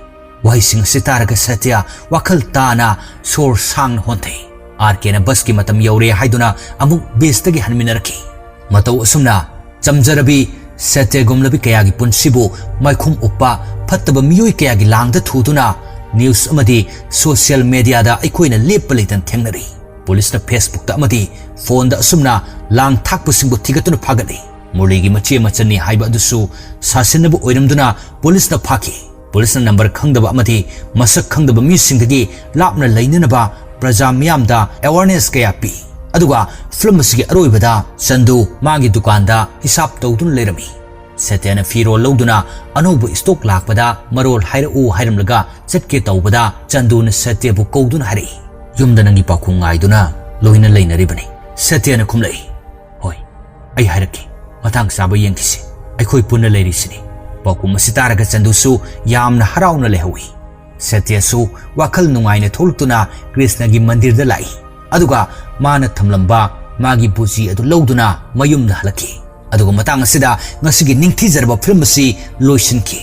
ꯋꯥꯍꯩꯁꯤꯡ ꯑꯁꯤ ꯇꯥꯔꯒ ꯁꯇ꯭ꯌ ꯋꯥꯈꯜ ꯇꯥꯅ ꯁꯣꯔ ꯁꯥꯡꯅ ꯍꯣꯟꯊꯩ꯫ ꯑꯥꯔꯀꯦꯅ ꯕꯁꯀꯤ ꯃꯇꯝ ꯌꯧꯔꯦ ꯍꯥꯏꯗꯨꯅ ꯑꯃꯨꯛ ꯕꯤꯆꯇꯒꯤ ꯍꯟꯃꯤꯟꯅꯔꯛꯈꯤ꯫ ꯃꯇꯧ ꯑꯁꯨꯝꯅ ꯆꯝꯖꯔꯕꯤ ꯁꯇ꯭ꯌꯒꯨꯝꯂꯕꯤ ꯀꯌꯥꯒꯤ ꯄꯨꯟꯁꯤꯕꯨ ꯃꯥꯏꯈꯨꯝ ꯎꯞꯄ ꯐꯠꯇꯕ ꯃꯤꯑꯣꯏ ꯀꯌꯥꯒꯤ ꯂꯥꯡꯗ ꯊꯨꯗꯨꯅ ꯅ꯭ꯌꯨꯁ ꯑꯃꯗꯤ ꯁꯣꯁꯤꯌꯦꯜ ꯃꯤꯗꯤꯌꯥꯗ ꯑꯩꯈꯣꯏꯅ ꯂꯦꯞꯄ ꯂꯩꯇꯅ ꯊꯦꯡꯅꯔꯤ꯫ ꯄꯨꯂꯤꯁꯅ ꯐꯦꯁꯕꯨꯛꯇ ꯑꯃꯗꯤ ꯐꯣꯟꯗ ꯑꯁꯨꯝꯅ ꯂꯥꯡ ꯊꯥꯛꯄꯁꯤꯡꯕꯨ ꯊꯤꯒꯠꯇꯨꯅ ꯐꯥꯒꯠꯂꯤ꯫ ꯃꯨꯔꯂꯤꯒꯤ ꯃꯆꯦ ꯃꯆꯟꯅꯤ ꯍꯥꯏꯕ ꯑꯗꯨꯁꯨ ꯁꯥꯁꯤꯟꯅꯕ ꯑꯣꯏꯔꯝꯗꯨꯅ ꯄꯨꯂꯤꯁꯅ ꯐꯥꯈꯤ꯫ ꯄꯨꯂꯤꯁꯅ ꯅꯝꯕꯔ ꯈꯪꯗꯕ ꯑꯃꯗꯤ ꯃꯁꯛ ꯈꯪꯗꯕ ꯃꯤꯁꯤꯡꯗꯒꯤ ꯂꯥꯞꯅ ꯂꯩꯅꯅꯕ ꯄ꯭ꯔꯖꯥ ꯃꯤꯌꯥꯝꯗ ꯑꯦꯋꯥꯔꯅꯦꯁ ꯀꯌꯥ ꯄꯤ꯫ ꯑꯗꯨꯒ ꯐꯤल्म ꯑꯁꯤꯒꯤ ꯑꯔꯣꯏꯕꯗ ꯆꯟꯗꯨ ꯃꯥꯒꯤ ꯗꯨꯀꯥꯟꯗ ꯍꯤꯁꯥꯞ ꯇꯧꯗꯨꯅ ꯂꯩꯔꯝꯃꯤ꯫ ꯁꯇ꯭ꯌꯅ ꯐꯤꯔꯣꯜ ꯂꯧꯗꯨꯅ ꯑꯅꯧꯕ ꯁ꯭ꯇꯣꯛ ꯂꯥꯛꯄꯗ ꯃꯔꯣꯜ ꯍꯥꯏꯔꯛꯎ ꯍꯥꯏꯔꯝꯂꯒ ꯆꯠꯀꯦ ꯇꯧꯕꯗ ꯆꯟꯗꯨꯅ ꯁꯇ꯭ꯌꯕꯨ ꯀꯧꯗꯨꯅ ꯍꯥꯏꯔꯛꯏ, ꯌꯨꯝꯗ ꯅꯪꯒꯤ ꯄꯥꯎꯈꯨꯝ ꯉꯥꯏꯗꯨꯅ ꯂꯣꯏꯅ ꯂꯩꯅꯔꯤꯕꯅꯤ꯫ ꯁꯇ꯭ꯌꯅ ꯈꯨꯝꯂꯛꯏ, ꯍꯣꯏ ꯑꯩ ꯍꯥꯏꯔꯛꯀꯦ, ꯃꯇꯥꯡ ꯆꯥꯕ ꯌꯦꯡꯈꯤꯁꯤ, ꯑꯩꯈꯣꯏ ꯄꯨꯟꯅ ꯂꯩꯔꯤꯁꯤꯅꯤ꯫ ꯄꯥꯎꯈꯨꯝ ꯑꯁꯤ ꯇꯥꯔꯒ ꯆꯟꯗꯨꯁꯨ ꯌꯥꯝꯅ ꯍꯔꯥꯎꯅ ꯂꯩꯍꯧꯏ꯫ ꯁꯇ꯭ꯌꯁꯨ ꯋꯥꯈꯜ ꯅꯨꯡꯉꯥꯏꯅ ꯊꯣꯛꯂꯛꯇꯨꯅ ꯀ꯭ꯔꯤꯁꯅꯒꯤ ꯃꯟꯗꯤꯔꯗ ꯂꯥꯛꯏ꯫ ꯑꯗꯨꯒ ꯃꯥꯅ ꯊꯝꯂꯝꯕ ꯃꯥꯒꯤ ꯕꯨꯖꯤ ꯑꯗꯨ ꯂꯧꯗꯨꯅ ꯃꯌꯨꯝꯗ ꯍꯜꯂꯛꯈꯤ꯫ ꯑꯗꯨꯒ ꯃꯇꯥꯡ ꯑꯁꯤꯗ ꯉꯁꯤꯒꯤ ꯅꯤꯡꯊꯤꯖꯔꯕ ꯐꯤल्म ꯑꯁꯤ ꯂꯣꯏꯁꯤꯟꯈꯤ꯫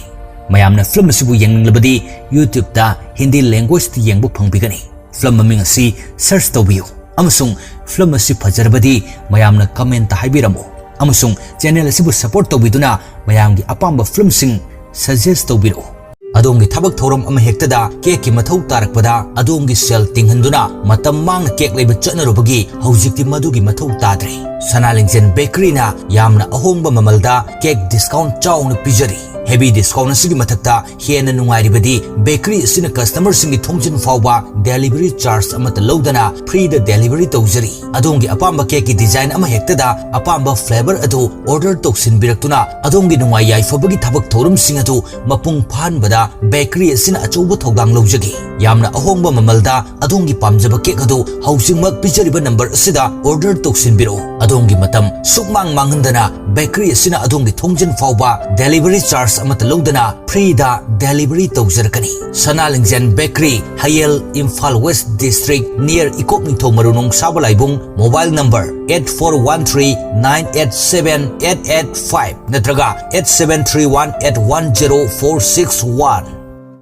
ꯃꯌꯥꯝꯅ ꯐꯤल्म ꯑꯁꯤꯕꯨ ꯌꯦꯡꯅꯤꯡꯂꯕꯗꯤ ꯌꯨꯇ꯭ꯌꯨꯕꯇ ꯍꯤꯟꯗꯤ ꯂꯦꯡꯒ꯭ꯋꯦꯖꯇ ꯌꯦꯡꯕ ꯐꯪꯕꯤꯒꯅꯤ꯫ ꯐꯤल्म ꯃꯃꯤꯡ ꯑꯁꯤ ꯁꯔꯆ ꯇꯧꯕꯤꯌꯨ ꯑꯃꯁꯨꯡ ꯐꯤल्म ꯑꯁꯤ ꯐꯖꯔꯕꯗꯤ ꯃꯌꯥꯝꯅ ꯀꯃꯦꯟꯇ ꯍꯥꯏꯕꯤꯔꯝꯃꯨ ꯑꯃꯁꯨꯡ ꯆꯦꯅꯦꯜ ꯑꯁꯤꯕꯨ ꯁꯄꯣꯔꯠ ꯇꯧꯕꯤꯗꯨꯅ ꯃꯌꯥꯝꯒꯤ ꯑꯄꯥꯝꯕ ꯐꯤल्मꯁꯤꯡ ꯁꯖꯦꯁ ꯇꯧꯕꯤꯔꯛꯎ꯫ ꯑꯗꯣꯝꯒꯤ ꯊꯕꯛ ꯊꯧꯔꯝ ꯑꯃ ꯍꯦꯛꯇꯗ ꯀꯦꯛꯀꯤ ꯃꯊꯧ ꯇꯥꯔꯛꯄꯗ ꯑꯗꯣꯝꯒꯤ ꯁꯦꯜ ꯇꯤꯡꯍꯟꯗꯨꯅ ꯃꯇꯝ ꯃꯥꯡꯅ ꯀꯦꯛ ꯂꯩꯕ ꯆꯠꯅꯔꯨꯕꯒꯤ ꯍꯧꯖꯤꯛꯇꯤ ꯃꯗꯨꯒꯤ ꯃꯊꯧ ꯇꯥꯗ꯭ꯔꯦ꯫ ꯁꯅꯥꯂꯤꯡꯖꯦꯟ ꯕꯦꯀꯔꯤꯅ ꯌꯥꯝꯅ ꯑꯍꯣꯡꯕ ꯃꯃꯜꯗ ꯀꯦꯛ ꯗꯤꯁꯀꯥꯎꯟꯠ ꯆꯥꯎꯅ ꯄꯤꯖꯔꯤ꯫ ꯍꯦꯚꯤ ꯗꯤꯁꯀꯥꯎꯟꯠ ꯑꯁꯤꯒꯤ ꯃꯊꯛꯇ ꯍꯦꯟꯅ ꯅꯨꯡꯉꯥꯏꯔꯤꯕꯗꯤ ꯕꯦꯀꯔꯤ ꯑꯁꯤꯅ ꯀꯁꯇꯃꯔꯁꯤꯡꯒꯤ ꯊꯣꯡꯖꯤꯟ ꯐꯥꯎꯕ ꯗꯦꯂꯤꯚꯔꯤ ꯆꯥꯔꯖ ꯑꯃꯠꯇ ꯂꯧꯗꯅ ꯐ꯭ꯔꯤꯗ ꯗꯦꯂꯤꯚꯔꯤ ꯇꯧꯖꯔꯤ꯫ ꯑꯗꯣꯝꯒꯤ ꯑꯄꯥꯝꯕ ꯀꯦꯛꯀꯤ ꯗꯤꯖꯥꯏꯟ ꯑꯃ ꯍꯦꯛꯇꯗ ꯑꯄꯥꯝꯕ ꯐ꯭ꯂꯦꯚꯔ ꯑꯗꯨ ꯑꯣꯔꯗꯔ ꯇꯧꯁꯤꯟꯕꯤꯔꯛꯇꯨꯅ ꯑꯗꯣꯝꯒꯤ ꯅꯨꯡꯉꯥꯏ ꯌꯥꯏꯐꯕꯒꯤ ꯊꯕꯛ ꯊꯧꯔꯝꯁꯤꯡ ꯑꯗꯨ ꯃꯄꯨꯡ ꯐꯥꯍꯟꯕꯗ ꯕꯦꯀꯔꯤ ꯑꯁꯤꯅ ꯑꯆꯧꯕ ꯊꯧꯗꯥꯡ ꯂꯧꯖꯈꯤ꯫ ꯌꯥꯝꯅ ꯑꯍꯣꯡꯕ ꯃꯃꯜꯗ ꯑꯗꯣꯝꯒꯤ ꯄꯥꯝꯖꯕ ꯀꯦꯛ ꯑꯗꯨ ꯍꯧꯖꯤꯛꯃꯛ ꯄꯤꯖꯔꯤꯕ ꯅꯝꯕꯔ ꯑꯁꯤꯗ ꯑꯣꯔꯗꯔ ꯇꯧꯁꯤꯟꯕꯤꯔꯛꯎ꯫ ꯑꯗꯣꯝꯒꯤ ꯃꯇꯝ ꯁꯨꯛꯃꯥꯡ ꯃꯥꯡꯍꯟꯗꯅ ꯕꯦꯀꯔꯤ ꯑꯁꯤꯅ ꯑꯗꯣꯝꯒꯤ ꯊꯣꯡꯖꯤꯟ ꯐꯥꯎꯕ ꯗꯦꯂꯤꯚꯔꯤ ꯆꯥꯔꯖ ꯑꯃꯠꯇ ꯂꯧꯗꯅ ꯐ꯭ꯔꯤꯗ ꯗꯦꯂꯤꯚꯔꯤ ꯇꯧꯖꯔꯛꯀꯅꯤ꯫ Sanalingjen bakery, Hayel, Imphal west district, near ꯏꯀꯣꯛ ꯅꯤꯡꯊꯧ ꯃꯔꯨꯅꯣꯡ ꯁꯥꯕꯂꯥꯏꯕꯨꯡ꯫ ꯃꯣꯕꯥꯏꯜ ꯅꯝꯕꯔ 8413987885 ꯅꯠꯇ꯭ꯔꯒ 8731810461꯫